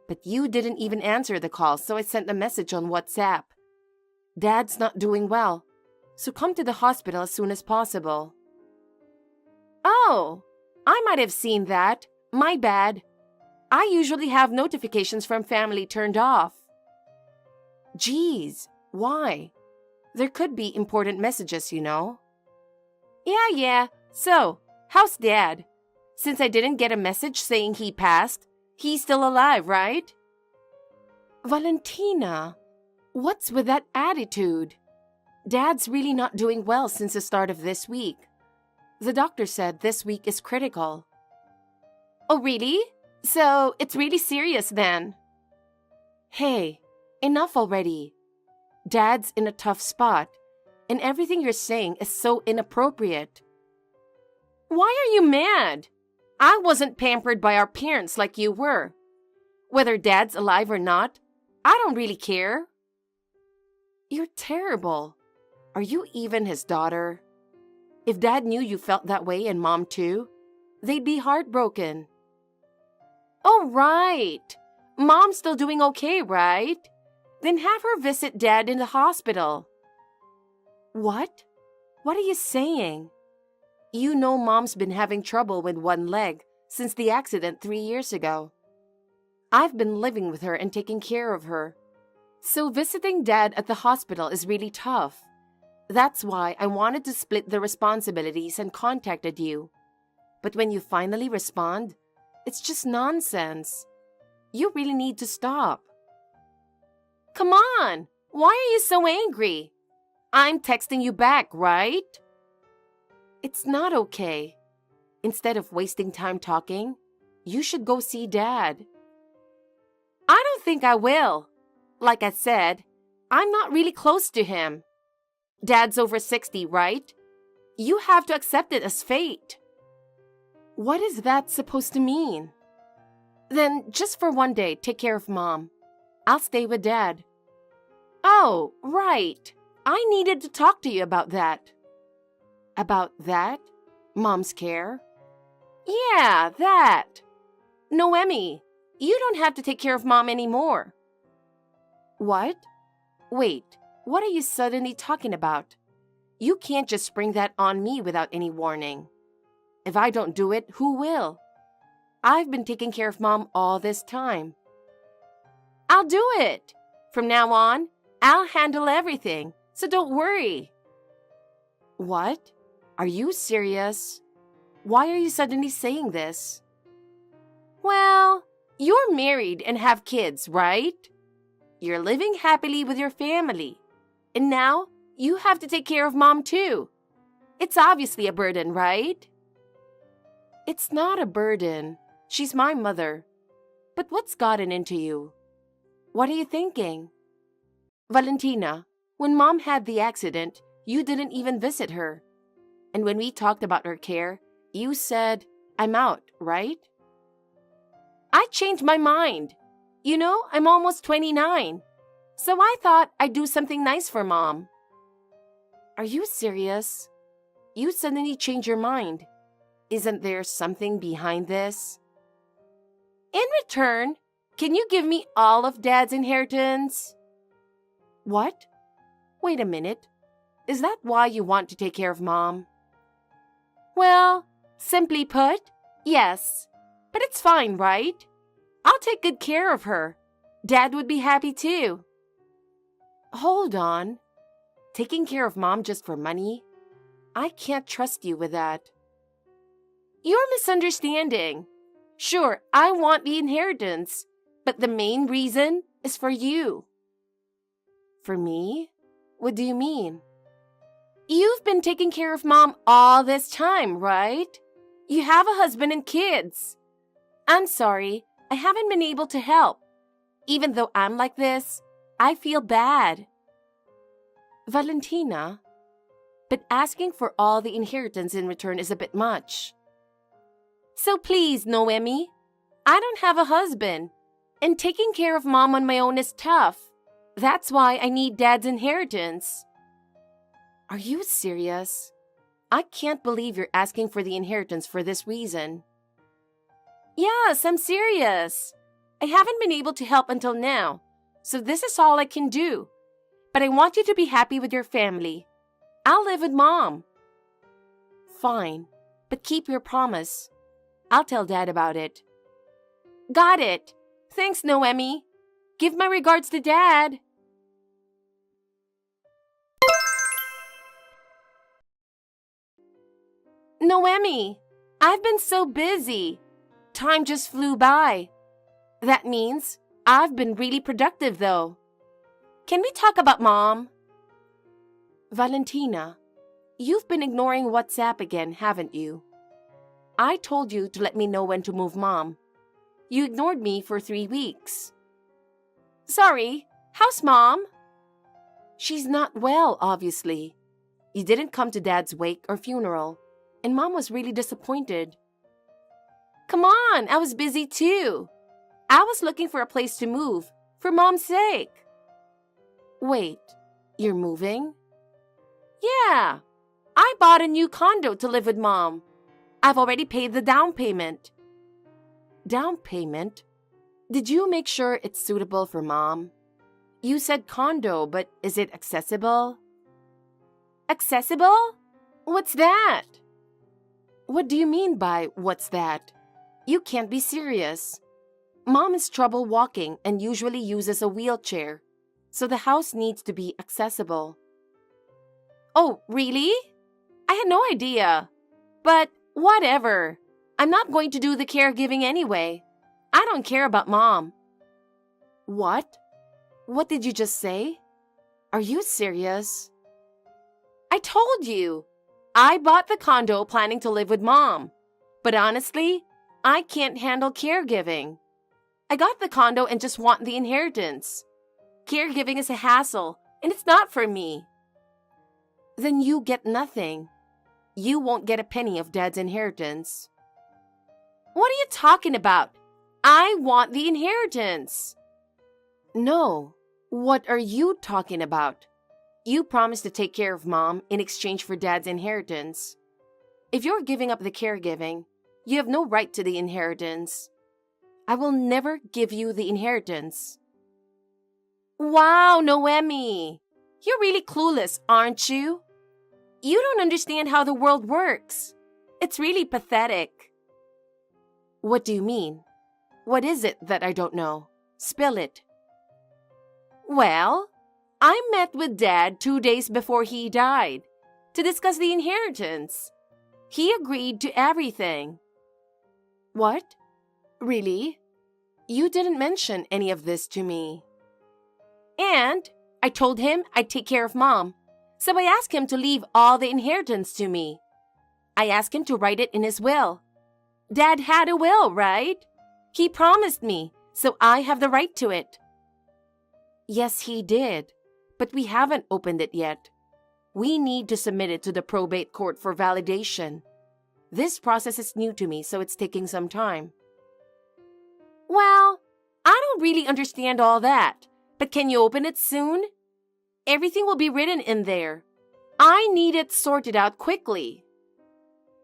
but you didn't even answer the call, so I sent a message on WhatsApp. Dad's not doing well, so come to the hospital as soon as possible. Oh, I might have seen that. My bad. I usually have notifications from family turned off. Geez, why? There could be important messages, you know. Yeah. So, how's Dad? Since I didn't get a message saying he passed, he's still alive, right? Valentina, what's with that attitude? Dad's really not doing well since the start of this week. The doctor said this week is critical. Oh, really? So, it's really serious then. Hey, enough already. Dad's in a tough spot, and everything you're saying is so inappropriate. Why are you mad? I wasn't pampered by our parents like you were. Whether Dad's alive or not, I don't really care. You're terrible. Are you even his daughter? If Dad knew you felt that way and Mom too, they'd be heartbroken. Oh, right. Mom's still doing okay, right? Then have her visit Dad in the hospital. What? What are you saying? You know Mom's been having trouble with one leg since the accident 3 years ago. I've been living with her and taking care of her. So visiting Dad at the hospital is really tough. That's why I wanted to split the responsibilities and contacted you. But when you finally respond, it's just nonsense. You really need to stop. Come on! Why are you so angry? I'm texting you back, right? It's not okay. Instead of wasting time talking, you should go see Dad. I don't think I will. Like I said, I'm not really close to him. Dad's over 60, right? You have to accept it as fate. What is that supposed to mean? Then just for one day, take care of Mom. I'll stay with Dad. Oh, right. I needed to talk to you about that. About that? Mom's care? Yeah, that. Noemi, you don't have to take care of Mom anymore. What? Wait, what are you suddenly talking about? You can't just spring that on me without any warning. If I don't do it, who will? I've been taking care of Mom all this time. I'll do it. From now on, I'll handle everything, so don't worry. What? Are you serious? Why are you suddenly saying this? Well, you're married and have kids, right? You're living happily with your family. And now, you have to take care of Mom too. It's obviously a burden, right? It's not a burden. She's my mother. But what's gotten into you? What are you thinking? Valentina, when Mom had the accident, you didn't even visit her. And when we talked about her care, you said, I'm out, right? I changed my mind. You know, I'm almost 29. So I thought I'd do something nice for Mom. Are you serious? You suddenly changed your mind. Isn't there something behind this? In return, can you give me all of Dad's inheritance? What? Wait a minute. Is that why you want to take care of Mom? Well, simply put, yes. But it's fine, right? I'll take good care of her. Dad would be happy too. Hold on. Taking care of Mom just for money? I can't trust you with that. You're misunderstanding. Sure, I want the inheritance, but the main reason is for you. For me? What do you mean? You've been taking care of Mom all this time, right? You have a husband and kids. I'm sorry, I haven't been able to help. Even though I'm like this, I feel bad. Valentina, but asking for all the inheritance in return is a bit much. So please, Noemi, I don't have a husband, and taking care of Mom on my own is tough. That's why I need Dad's inheritance. Are you serious? I can't believe you're asking for the inheritance for this reason. Yes, I'm serious. I haven't been able to help until now, so this is all I can do. But I want you to be happy with your family. I'll live with Mom. Fine, but keep your promise. I'll tell Dad about it. Got it. Thanks, Noemi. Give my regards to Dad. Noemi, I've been so busy. Time just flew by. That means I've been really productive, though. Can we talk about Mom? Valentina, you've been ignoring WhatsApp again, haven't you? I told you to let me know when to move Mom. You ignored me for 3 weeks. Sorry, how's Mom? She's not well, obviously. You didn't come to Dad's wake or funeral, and Mom was really disappointed. Come on, I was busy too. I was looking for a place to move, for Mom's sake. Wait, you're moving? Yeah, I bought a new condo to live with Mom. I've already paid the down payment. Down payment? Did you make sure it's suitable for Mom? You said condo, but is it accessible? Accessible? What's that? What do you mean by what's that? You can't be serious. Mom has trouble walking and usually uses a wheelchair, so the house needs to be accessible. Oh, really? I had no idea. But whatever. I'm not going to do the caregiving anyway. I don't care about Mom. What? What did you just say? Are you serious? I told you. I bought the condo planning to live with Mom. But honestly, I can't handle caregiving. I got the condo and just want the inheritance. Caregiving is a hassle, and it's not for me. Then you get nothing. You won't get a penny of Dad's inheritance. What are you talking about? I want the inheritance. No. What are you talking about? You promised to take care of Mom in exchange for Dad's inheritance. If you're giving up the caregiving, you have no right to the inheritance. I will never give you the inheritance. Wow, Noemi! You're really clueless, aren't you? You don't understand how the world works. It's really pathetic. What do you mean? What is it that I don't know? Spill it. Well, I met with Dad 2 days before he died to discuss the inheritance. He agreed to everything. What? Really? You didn't mention any of this to me. And I told him I'd take care of Mom, so I asked him to leave all the inheritance to me. I asked him to write it in his will. Dad had a will, right? He promised me, so I have the right to it. Yes, he did, but we haven't opened it yet. We need to submit it to the probate court for validation. This process is new to me, so it's taking some time. Well, I don't really understand all that, but can you open it soon? Everything will be written in there. I need it sorted out quickly.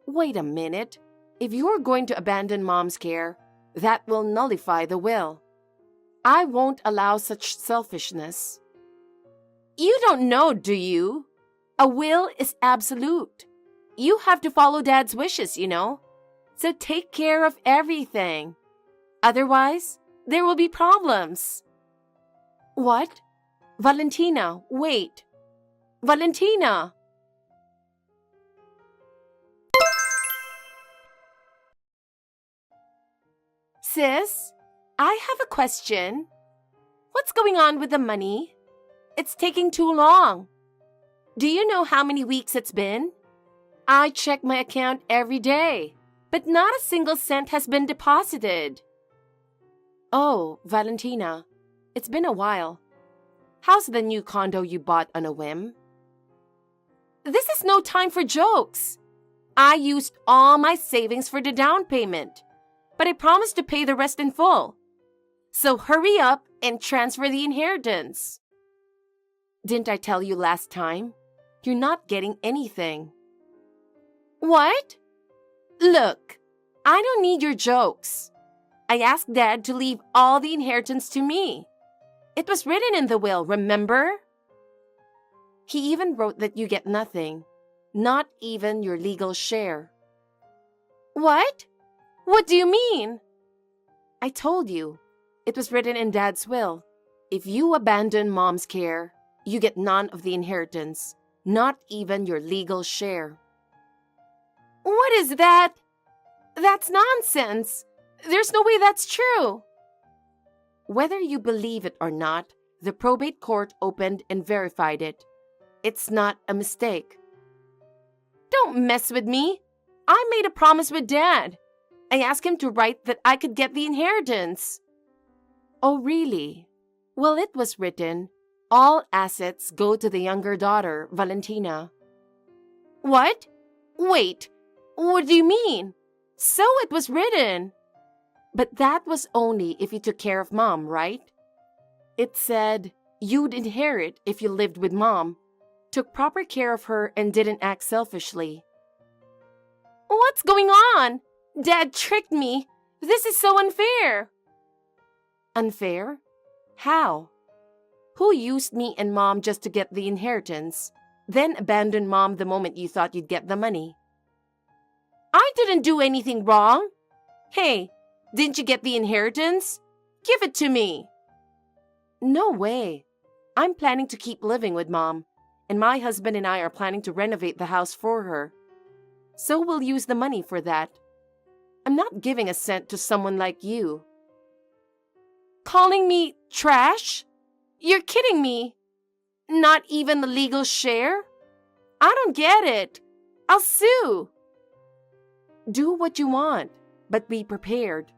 Wait a minute. If you're going to abandon Mom's care, that will nullify the will. I won't allow such selfishness. You don't know, do you? A will is absolute. You have to follow Dad's wishes, you know. So take care of everything. Otherwise, there will be problems. What? Valentina, wait. Valentina! Sis, I have a question. What's going on with the money? It's taking too long. Do you know how many weeks it's been? I check my account every day, but not a single cent has been deposited. Oh, Valentina, it's been a while. How's the new condo you bought on a whim? This is no time for jokes. I used all my savings for the down payment, but I promised to pay the rest in full. So hurry up and transfer the inheritance. Didn't I tell you last time? You're not getting anything. What? Look, I don't need your jokes. I asked Dad to leave all the inheritance to me. It was written in the will, remember? He even wrote that you get nothing, not even your legal share. What? What do you mean? I told you. It was written in Dad's will. If you abandon Mom's care, you get none of the inheritance, not even your legal share. What is that? That's nonsense. There's no way that's true. Whether you believe it or not, the probate court opened and verified it. It's not a mistake. Don't mess with me. I made a promise with Dad. I asked him to write that I could get the inheritance. Oh, really? Well, it was written, all assets go to the younger daughter, Valentina. What? Wait, what do you mean? So it was written. But that was only if you took care of Mom, right? It said you'd inherit if you lived with Mom, took proper care of her, and didn't act selfishly. What's going on? Dad tricked me. This is so unfair. Unfair? How? Who used me and Mom just to get the inheritance, then abandoned Mom the moment you thought you'd get the money? I didn't do anything wrong. Hey, didn't you get the inheritance? Give it to me. No way. I'm planning to keep living with Mom, and my husband and I are planning to renovate the house for her. So we'll use the money for that. I'm not giving a cent to someone like you. Calling me trash? You're kidding me. Not even the legal share? I don't get it. I'll sue. Do what you want, but be prepared.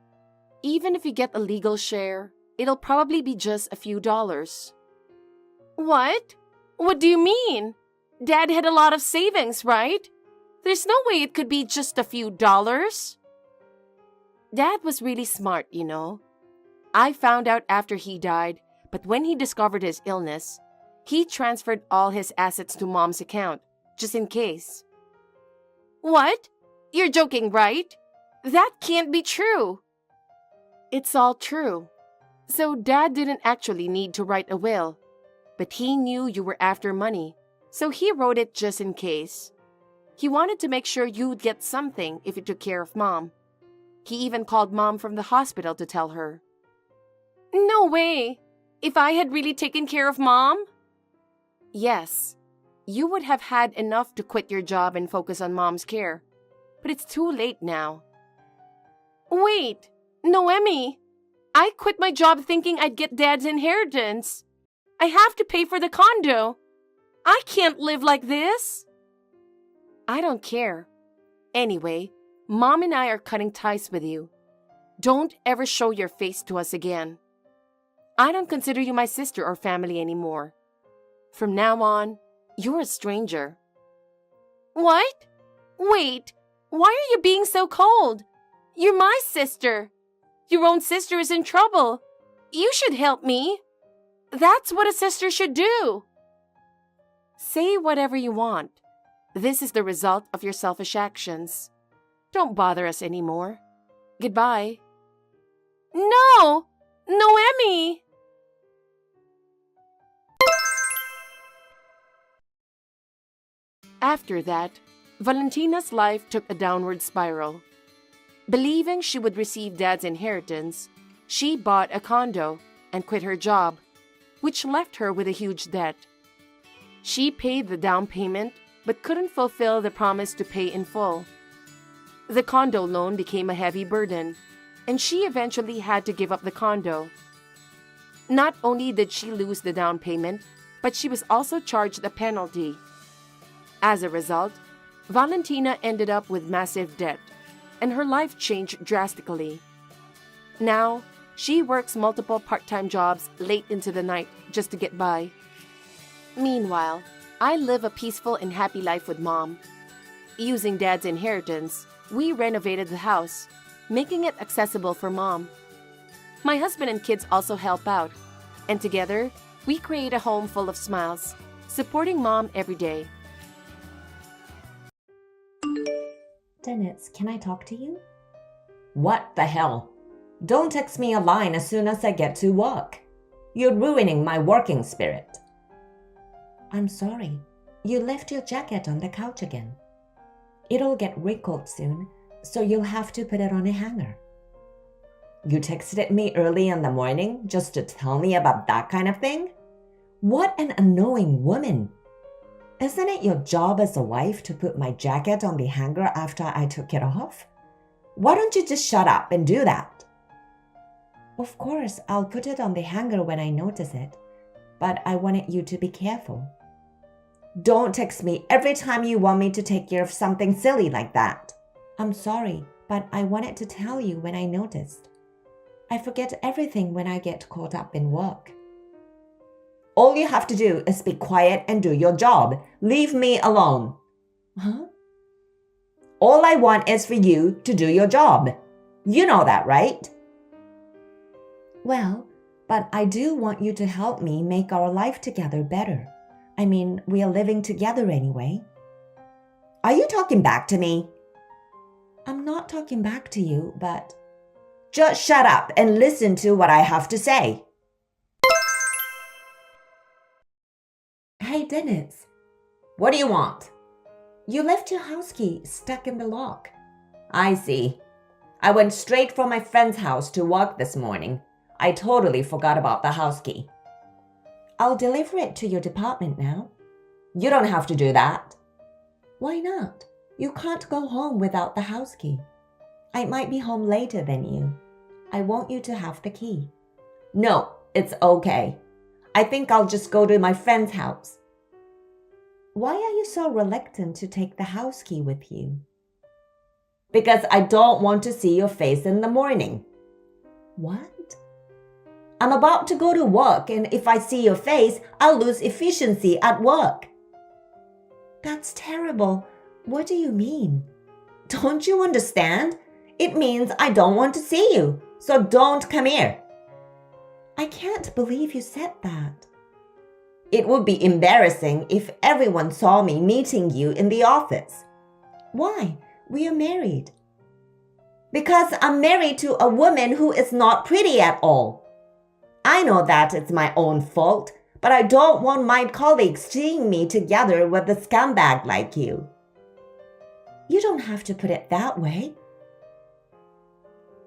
Even if you get a legal share, it'll probably be just a few dollars. What? What do you mean? Dad had a lot of savings, right? There's no way it could be just a few dollars. Dad was really smart, you know. I found out after he died, but when he discovered his illness, he transferred all his assets to Mom's account, just in case. What? You're joking, right? That can't be true. It's all true. So Dad didn't actually need to write a will, but he knew you were after money, so he wrote it just in case. He wanted to make sure you'd get something if you took care of Mom. He even called Mom from the hospital to tell her. No way. If I had really taken care of Mom? Yes. You would have had enough to quit your job and focus on Mom's care. But it's too late now. Wait, Noemi. I quit my job thinking I'd get Dad's inheritance. I have to pay for the condo. I can't live like this. I don't care. Anyway, Mom and I are cutting ties with you. Don't ever show your face to us again. I don't consider you my sister or family anymore. From now on, you're a stranger. What? Wait, why are you being so cold? You're my sister. Your own sister is in trouble. You should help me. That's what a sister should do. Say whatever you want. This is the result of your selfish actions. Don't bother us anymore. Goodbye. No! Noemi! After that, Valentina's life took a downward spiral. Believing she would receive Dad's inheritance, she bought a condo and quit her job, which left her with a huge debt. She paid the down payment but couldn't fulfill the promise to pay in full. The condo loan became a heavy burden, and she eventually had to give up the condo. Not only did she lose the down payment, but she was also charged a penalty, As a result, Valentina ended up with massive debt, and her life changed drastically. Now, she works multiple part-time jobs late into the night just to get by. Meanwhile, I live a peaceful and happy life with Mom. Using Dad's inheritance, we renovated the house, making it accessible for Mom. My husband and kids also help out, and together, we create a home full of smiles, supporting Mom every day. Dennis, can I talk to you? What the hell? Don't text me a line as soon as I get to work. You're ruining my working spirit. I'm sorry. You left your jacket on the couch again. It'll get wrinkled soon, so you'll have to put it on a hanger. You texted me early in the morning just to tell me about that kind of thing? What an annoying woman. Isn't it your job as a wife to put my jacket on the hanger after I took it off? Why don't you just shut up and do that? Of course, I'll put it on the hanger when I notice it, but I wanted you to be careful. Don't text me every time you want me to take care of something silly like that. I'm sorry, but I wanted to tell you when I noticed. I forget everything when I get caught up in work. All you have to do is be quiet and do your job. Leave me alone. Huh? All I want is for you to do your job. You know that, right? Well, but I do want you to help me make our life together better. I mean, we are living together anyway. Are you talking back to me? I'm not talking back to you, but... Just shut up and listen to what I have to say. Hey, Dennis. What do you want? You left your house key stuck in the lock. I see. I went straight from my friend's house to work this morning. I totally forgot about the house key. I'll deliver it to your department now. You don't have to do that. Why not? You can't go home without the house key. I might be home later than you. I want you to have the key. No, it's okay. I think I'll just go to my friend's house. Why are you so reluctant to take the house key with you? Because I don't want to see your face in the morning. What? I'm about to go to work, and if I see your face, I'll lose efficiency at work. That's terrible. What do you mean? Don't you understand? It means I don't want to see you, so don't come here. I can't believe you said that. It would be embarrassing if everyone saw me meeting you in the office. Why? We are married. Because I'm married to a woman who is not pretty at all. I know that it's my own fault, but I don't want my colleagues seeing me together with a scumbag like you. You don't have to put it that way.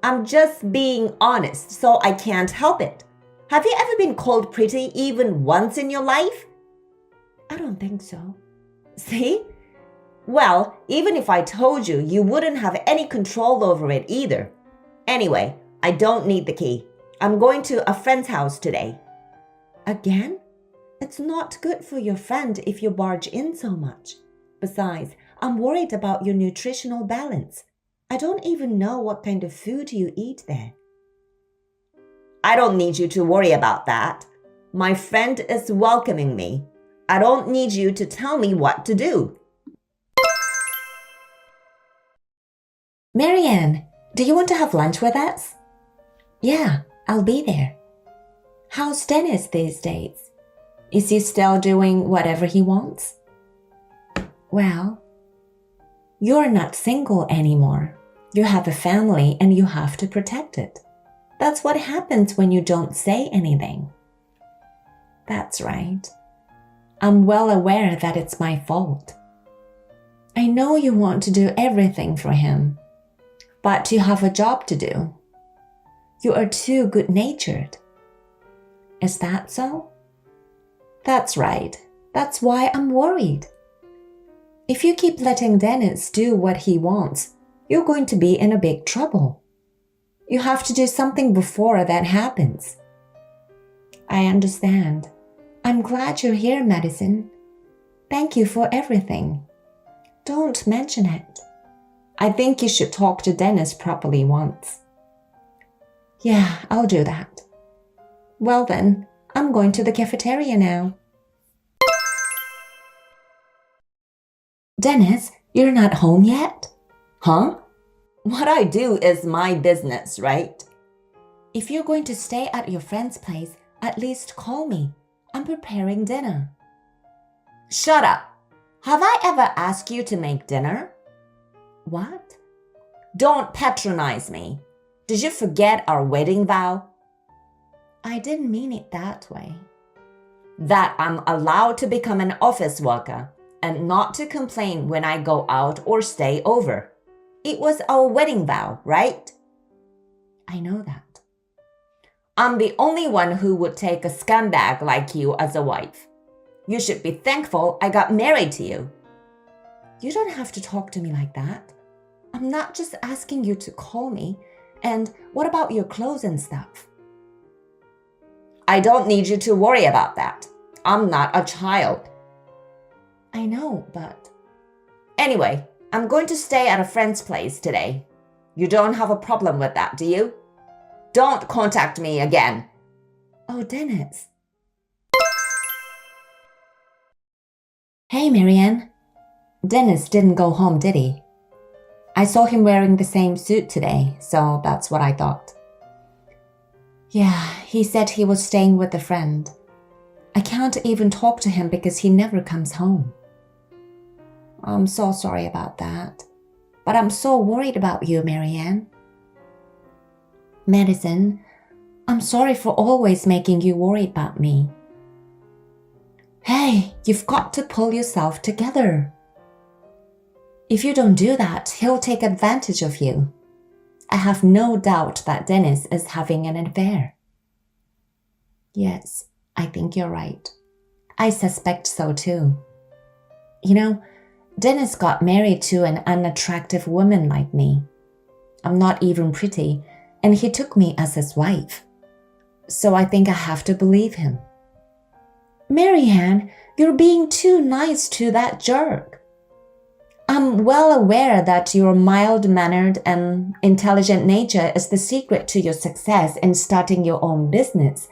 I'm just being honest, so I can't help it. Have you ever been called pretty even once in your life? I don't think so. See? Well, even if I told you, you wouldn't have any control over it either. Anyway, I don't need the key. I'm going to a friend's house today. Again? It's not good for your friend if you barge in so much. Besides, I'm worried about your nutritional balance. I don't even know what kind of food you eat there. I don't need you to worry about that. My friend is welcoming me. I don't need you to tell me what to do. Marianne, do you want to have lunch with us? Yeah, I'll be there. How's Dennis these days? Is he still doing whatever he wants? Well, you're not single anymore. You have a family and you have to protect it. That's what happens when you don't say anything. That's right. I'm well aware that it's my fault. I know you want to do everything for him, but you have a job to do. You are too good-natured. Is that so? That's right. That's why I'm worried. If you keep letting Dennis do what he wants, you're going to be in a big trouble. You have to do something before that happens. I understand. I'm glad you're here, Madison. Thank you for everything. Don't mention it. I think you should talk to Dennis properly once. Yeah, I'll do that. Well then, I'm going to the cafeteria now. Dennis, you're not home yet? Huh? What I do is my business, right? If you're going to stay at your friend's place, at least call me. I'm preparing dinner. Shut up. Have I ever asked you to make dinner? What? Don't patronize me. Did you forget our wedding vow? I didn't mean it that way. That I'm allowed to become an office worker and not to complain when I go out or stay over. It was our wedding vow, right? I know that. I'm the only one who would take a scumbag like you as a wife. You should be thankful I got married to you. You don't have to talk to me like that. I'm not just asking you to call me. And what about your clothes and stuff? I don't need you to worry about that. I'm not a child. I know, but... Anyway, I'm going to stay at a friend's place today. You don't have a problem with that, do you? Don't contact me again. Oh, Dennis. Hey, Marianne. Dennis didn't go home, did he? I saw him wearing the same suit today, so that's what I thought. Yeah, he said he was staying with a friend. I can't even talk to him because he never comes home. I'm so sorry about that. But I'm so worried about you, Marianne. Madison, I'm sorry for always making you worried about me. Hey, you've got to pull yourself together. If you don't do that, he'll take advantage of you. I have no doubt that Dennis is having an affair. Yes, I think you're right. I suspect so too. You know, Dennis got married to an unattractive woman like me. I'm not even pretty, and he took me as his wife. So I think I have to believe him. Marianne, you're being too nice to that jerk. I'm well aware that your mild-mannered and intelligent nature is the secret to your success in starting your own business.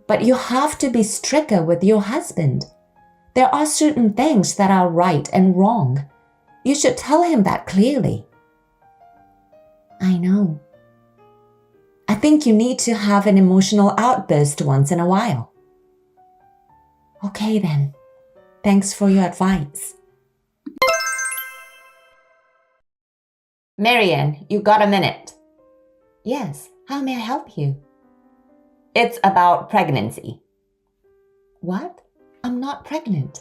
But you have to be stricter with your husband. There are certain things that are right and wrong. You should tell him that clearly. I know. I think you need to have an emotional outburst once in a while. Okay then. Thanks for your advice. Marianne, you got a minute? Yes, how may I help you? It's about pregnancy. What? I'm not pregnant.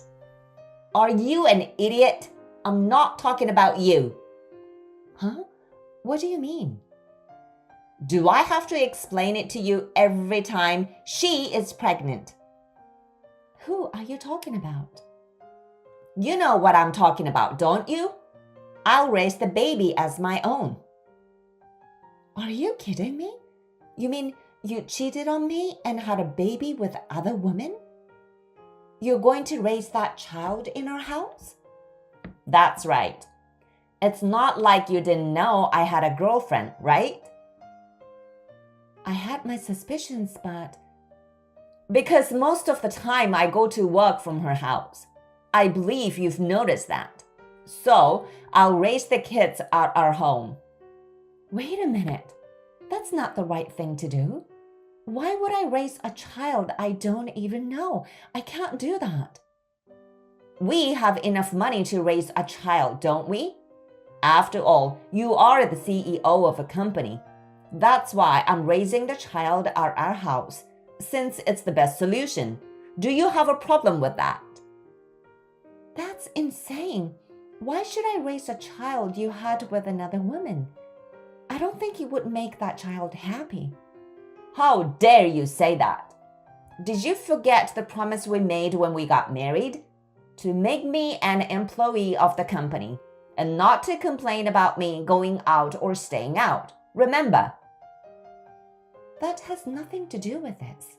Are you an idiot? I'm not talking about you. Huh? What do you mean? Do I have to explain it to you every time she is pregnant? Who are you talking about? You know what I'm talking about, don't you? I'll raise the baby as my own. Are you kidding me? You mean you cheated on me and had a baby with other women? You're going to raise that child in our house? That's right. It's not like you didn't know I had a girlfriend, right? I had my suspicions, but... Because most of the time I go to work from her house. I believe you've noticed that. So, I'll raise the kids at our home. Wait a minute. That's not the right thing to do. Why would I raise a child I don't even know? I can't do that. We have enough money to raise a child, don't we? After all, you are the CEO of a company. That's why I'm raising the child at our house, since it's the best solution. Do you have a problem with that? That's insane. Why should I raise a child you had with another woman? I don't think it would make that child happy. How dare you say that? Did you forget the promise we made when we got married? To make me an employee of the company and not to complain about me going out or staying out. Remember? That has nothing to do with this.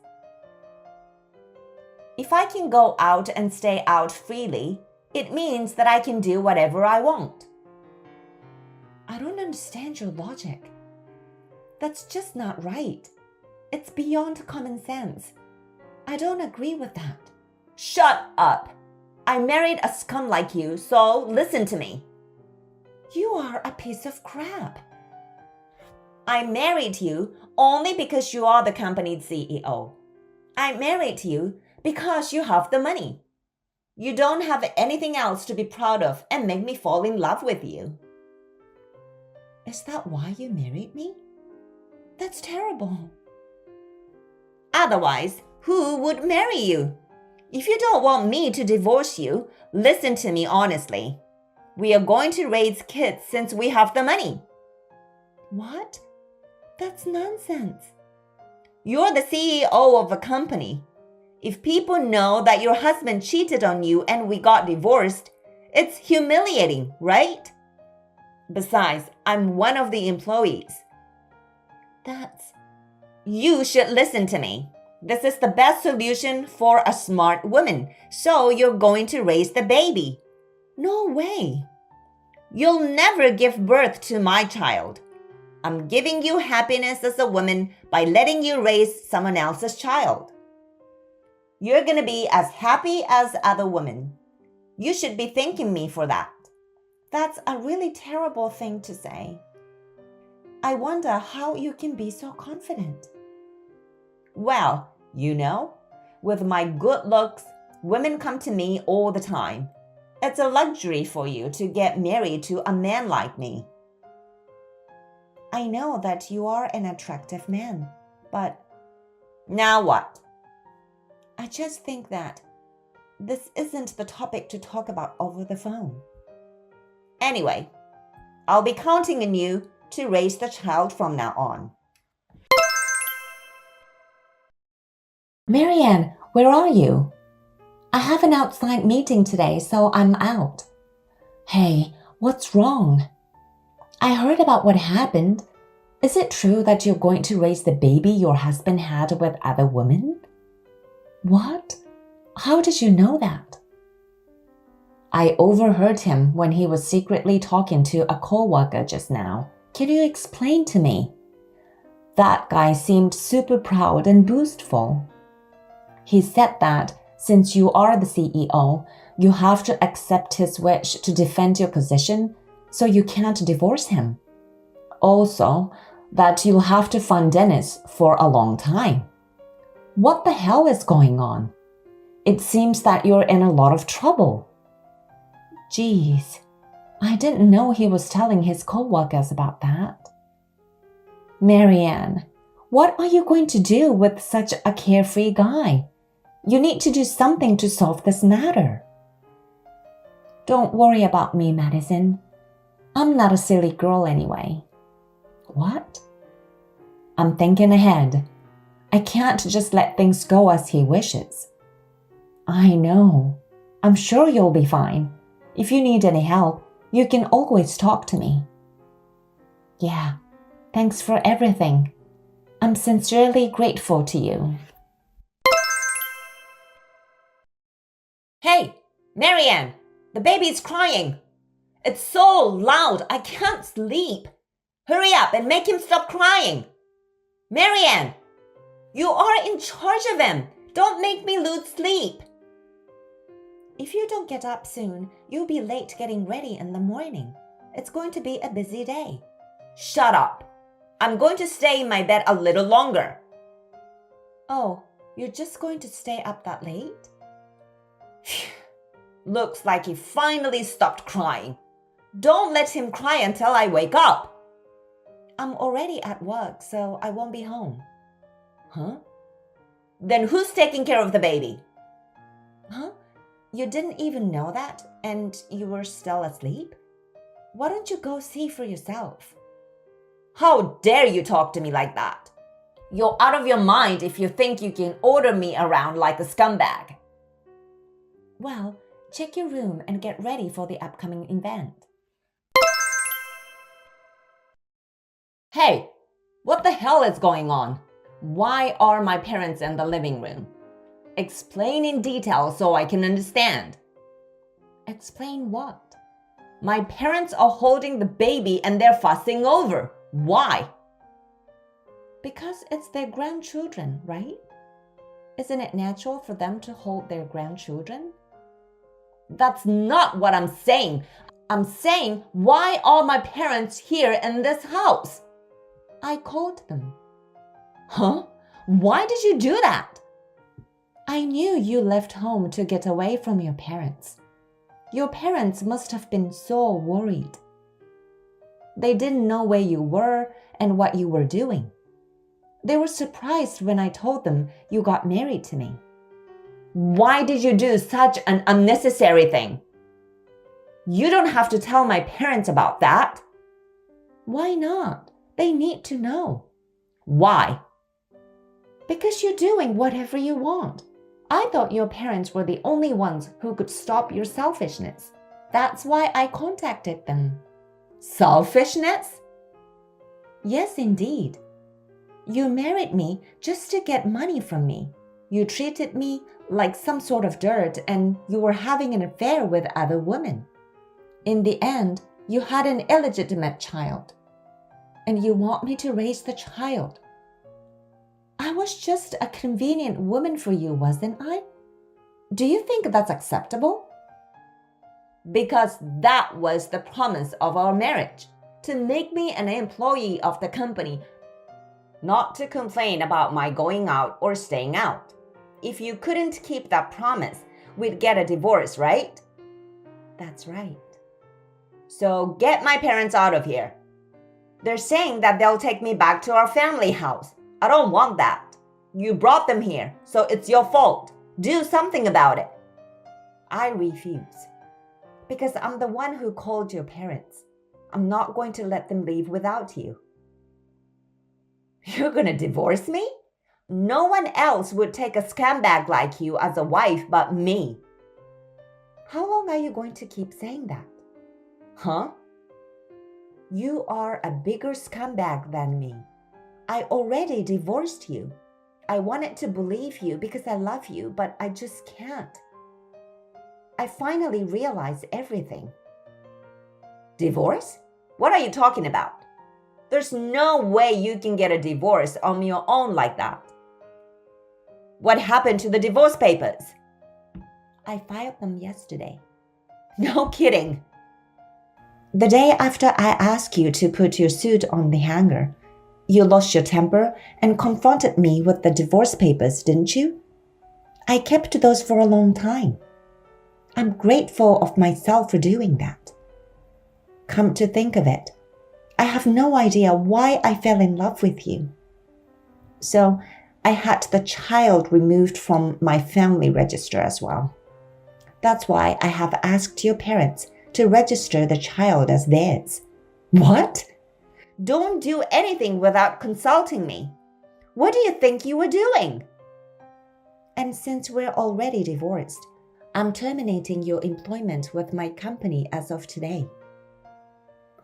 If I can go out and stay out freely, it means that I can do whatever I want. I don't understand your logic. That's just not right. It's beyond common sense. I don't agree with that. Shut up! I married a scum like you, so listen to me. You are a piece of crap. I married you only because you are the company's CEO. I married you because you have the money. You don't have anything else to be proud of and make me fall in love with you. Is that why you married me? That's terrible. Otherwise, who would marry you? If you don't want me to divorce you, listen to me honestly. We are going to raise kids since we have the money. What? That's nonsense. You're the CEO of a company. If people know that your husband cheated on you and we got divorced, it's humiliating, right? Besides, I'm one of the employees. You should listen to me. This is the best solution for a smart woman, so you're going to raise the baby. No way. You'll never give birth to my child. I'm giving you happiness as a woman by letting you raise someone else's child. You're going to be as happy as other women. You should be thanking me for that. That's a really terrible thing to say. I wonder how you can be so confident. Well, with my good looks, women come to me all the time. It's a luxury for you to get married to a man like me. I know that you are an attractive man, but now what? I just think that this isn't the topic to talk about over the phone. Anyway, I'll be counting on you to raise the child from now on. Marianne, where are you? I have an outside meeting today, so I'm out. Hey, what's wrong? I heard about what happened. Is it true that you're going to raise the baby your husband had with other women? What? How did you know that? I overheard him when he was secretly talking to a co-worker just now. Can you explain to me? That guy seemed super proud and boastful. He said that since you are the CEO, you have to accept his wish to defend your position, so you can't divorce him. Also, that you'll have to fund Dennis for a long time. What the hell is going on? It seems that you're in a lot of trouble. Geez, I didn't know he was telling his co-workers about that. Marianne, what are you going to do with such a carefree guy? You need to do something to solve this matter. Don't worry about me, Madison. I'm not a silly girl anyway. What? I'm thinking ahead. I can't just let things go as he wishes. I know. I'm sure you'll be fine. If you need any help, you can always talk to me. Yeah, thanks for everything. I'm sincerely grateful to you. Hey, Marianne, the baby's crying. It's so loud, I can't sleep. Hurry up and make him stop crying. Marianne, you are in charge of him. Don't make me lose sleep. If you don't get up soon, you'll be late getting ready in the morning. It's going to be a busy day. Shut up. I'm going to stay in my bed a little longer. Oh, you're just going to stay up that late? Looks like he finally stopped crying. Don't let him cry until I wake up. I'm already at work, so I won't be home. Huh? Then who's taking care of the baby? Huh? You didn't even know that, and you were still asleep? Why don't you go see for yourself? How dare you talk to me like that? You're out of your mind if you think you can order me around like a scumbag. Well, check your room and get ready for the upcoming event. Hey, what the hell is going on? Why are my parents in the living room? Explain in detail so I can understand. Explain what? My parents are holding the baby and they're fussing over. Why? Because it's their grandchildren, right? Isn't it natural for them to hold their grandchildren? That's not what I'm saying. I'm saying, why are my parents here in this house? I called them. Huh? Why did you do that? I knew you left home to get away from your parents. Your parents must have been so worried. They didn't know where you were and what you were doing. They were surprised when I told them you got married to me. Why did you do such an unnecessary thing? You don't have to tell my parents about that. Why not? They need to know. Why? Because you're doing whatever you want. I thought your parents were the only ones who could stop your selfishness. That's why I contacted them. Selfishness? Yes, indeed. You married me just to get money from me. You treated me like some sort of dirt and you were having an affair with other women. In the end, you had an illegitimate child. And you want me to raise the child. I was just a convenient woman for you, wasn't I? Do you think that's acceptable? Because that was the promise of our marriage, to make me an employee of the company, not to complain about my going out or staying out. If you couldn't keep that promise, we'd get a divorce, right? That's right. So get my parents out of here. They're saying that they'll take me back to our family house. I don't want that. You brought them here, so it's your fault. Do something about it. I refuse. Because I'm the one who called your parents. I'm not going to let them leave without you. You're going to divorce me? No one else would take a scumbag like you as a wife but me. How long are you going to keep saying that? Huh? You are a bigger scumbag than me. I already divorced you. I wanted to believe you because I love you, but I just can't. I finally realized everything. Divorce? What are you talking about? There's no way you can get a divorce on your own like that. What happened to the divorce papers? I filed them yesterday. No kidding. The day after I asked you to put your suit on the hanger, you lost your temper and confronted me with the divorce papers, didn't you? I kept those for a long time. I'm grateful of myself for doing that. Come to think of it, I have no idea why I fell in love with you. So I had the child removed from my family register as well. That's why I have asked your parents to register the child as theirs. What? Don't do anything without consulting me. What do you think you were doing? And since we're already divorced, I'm terminating your employment with my company as of today.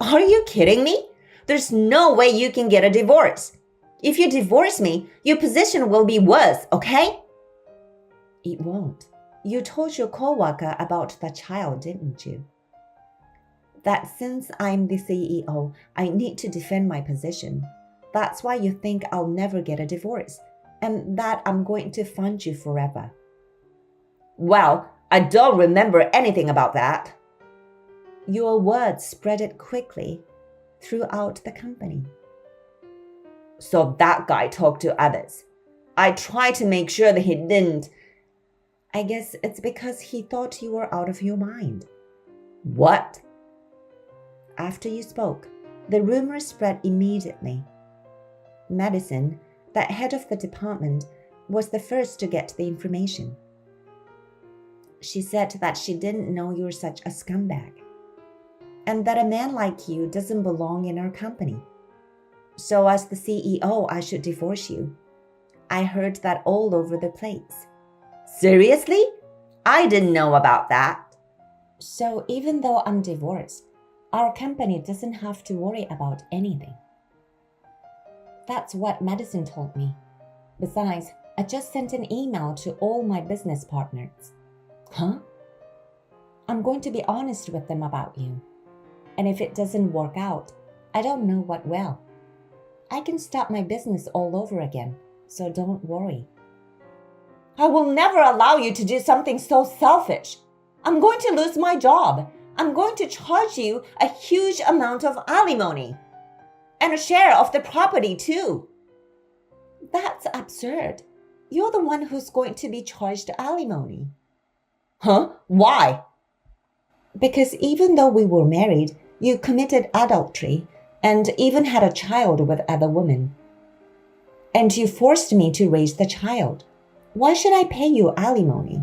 Are you kidding me? There's no way you can get a divorce. If you divorce me, your position will be worse, okay? It won't. You told your coworker about the child, didn't you? That since I'm the CEO, I need to defend my position. That's why you think I'll never get a divorce, and that I'm going to fund you forever. Well, I don't remember anything about that. Your words spread it quickly throughout the company. So that guy talked to others. I tried to make sure that he didn't. I guess it's because he thought you were out of your mind. What? After you spoke, the rumor spread immediately. Madison, that head of the department, was the first to get the information. She said that she didn't know you were such a scumbag, and that a man like you doesn't belong in our company. So as the CEO, I should divorce you. I heard that all over the place. Seriously? I didn't know about that. So even though I'm divorced, our company doesn't have to worry about anything. That's what Madison told me. Besides, I just sent an email to all my business partners. Huh? I'm going to be honest with them about you. And if it doesn't work out, I don't know what will. I can start my business all over again, so don't worry. I will never allow you to do something so selfish. I'm going to lose my job. I'm going to charge you a huge amount of alimony. And a share of the property too. That's absurd. You're the one who's going to be charged alimony. Huh? Why? Because even though we were married, you committed adultery and even had a child with other women. And you forced me to raise the child. Why should I pay you alimony?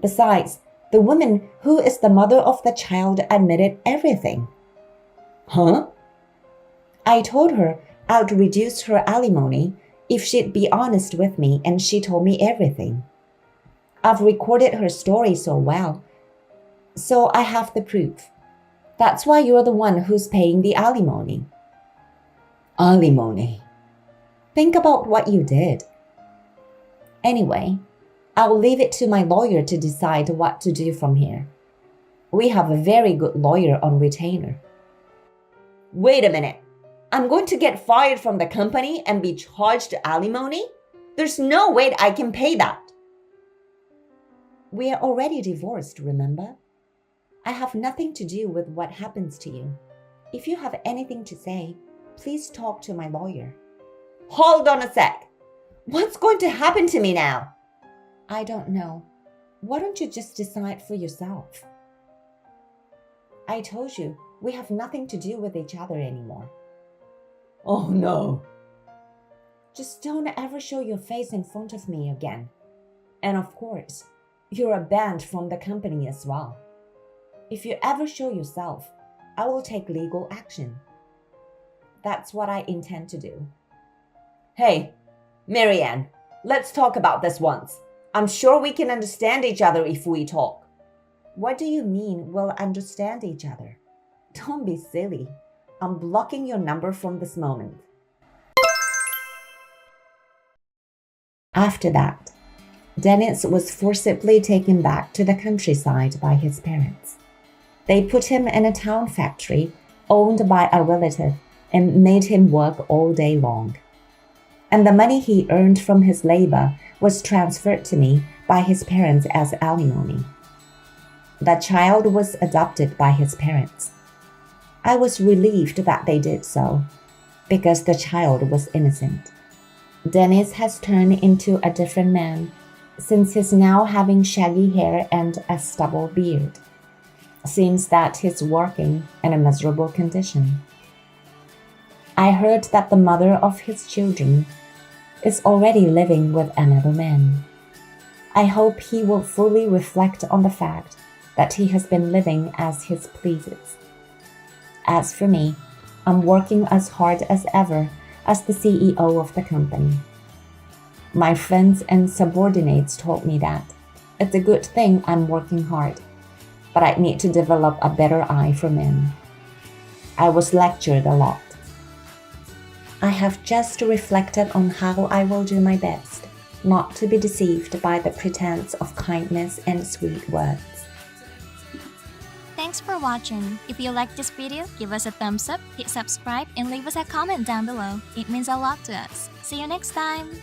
Besides, the woman who is the mother of the child admitted everything. Huh? I told her I'd reduce her alimony if she'd be honest with me, and she told me everything. I've recorded her story so well, so I have the proof. That's why you're the one who's paying the alimony. Alimony. Think about what you did. Anyway, I'll leave it to my lawyer to decide what to do from here. We have a very good lawyer on retainer. Wait a minute. I'm going to get fired from the company and be charged alimony? There's no way I can pay that. We are already divorced, remember? I have nothing to do with what happens to you. If you have anything to say, please talk to my lawyer. Hold on a sec. What's going to happen to me now? I don't know. Why don't you just decide for yourself? I told you, we have nothing to do with each other anymore. Oh no. Just don't ever show your face in front of me again. And of course, you're banned from the company as well. If you ever show yourself, I will take legal action. That's what I intend to do. Hey, Marianne, let's talk about this once. I'm sure we can understand each other if we talk. What do you mean we'll understand each other? Don't be silly. I'm blocking your number from this moment. After that, Dennis was forcibly taken back to the countryside by his parents. They put him in a town factory owned by a relative and made him work all day long. And the money he earned from his labor was transferred to me by his parents as alimony. The child was adopted by his parents. I was relieved that they did so, because the child was innocent. Dennis has turned into a different man, since he's now having shaggy hair and a stubble beard. Seems that he's working in a miserable condition. I heard that the mother of his children is already living with another man. I hope he will fully reflect on the fact that he has been living as he pleases. As for me, I'm working as hard as ever as the CEO of the company. My friends and subordinates told me that it's a good thing I'm working hard, but I need to develop a better eye for men. I was lectured a lot. I have just reflected on how I will do my best not to be deceived by the pretense of kindness and sweet words. Thanks for watching. If you liked this video, give us a thumbs up, hit subscribe, and leave us a comment down below. It means a lot to us. See you next time!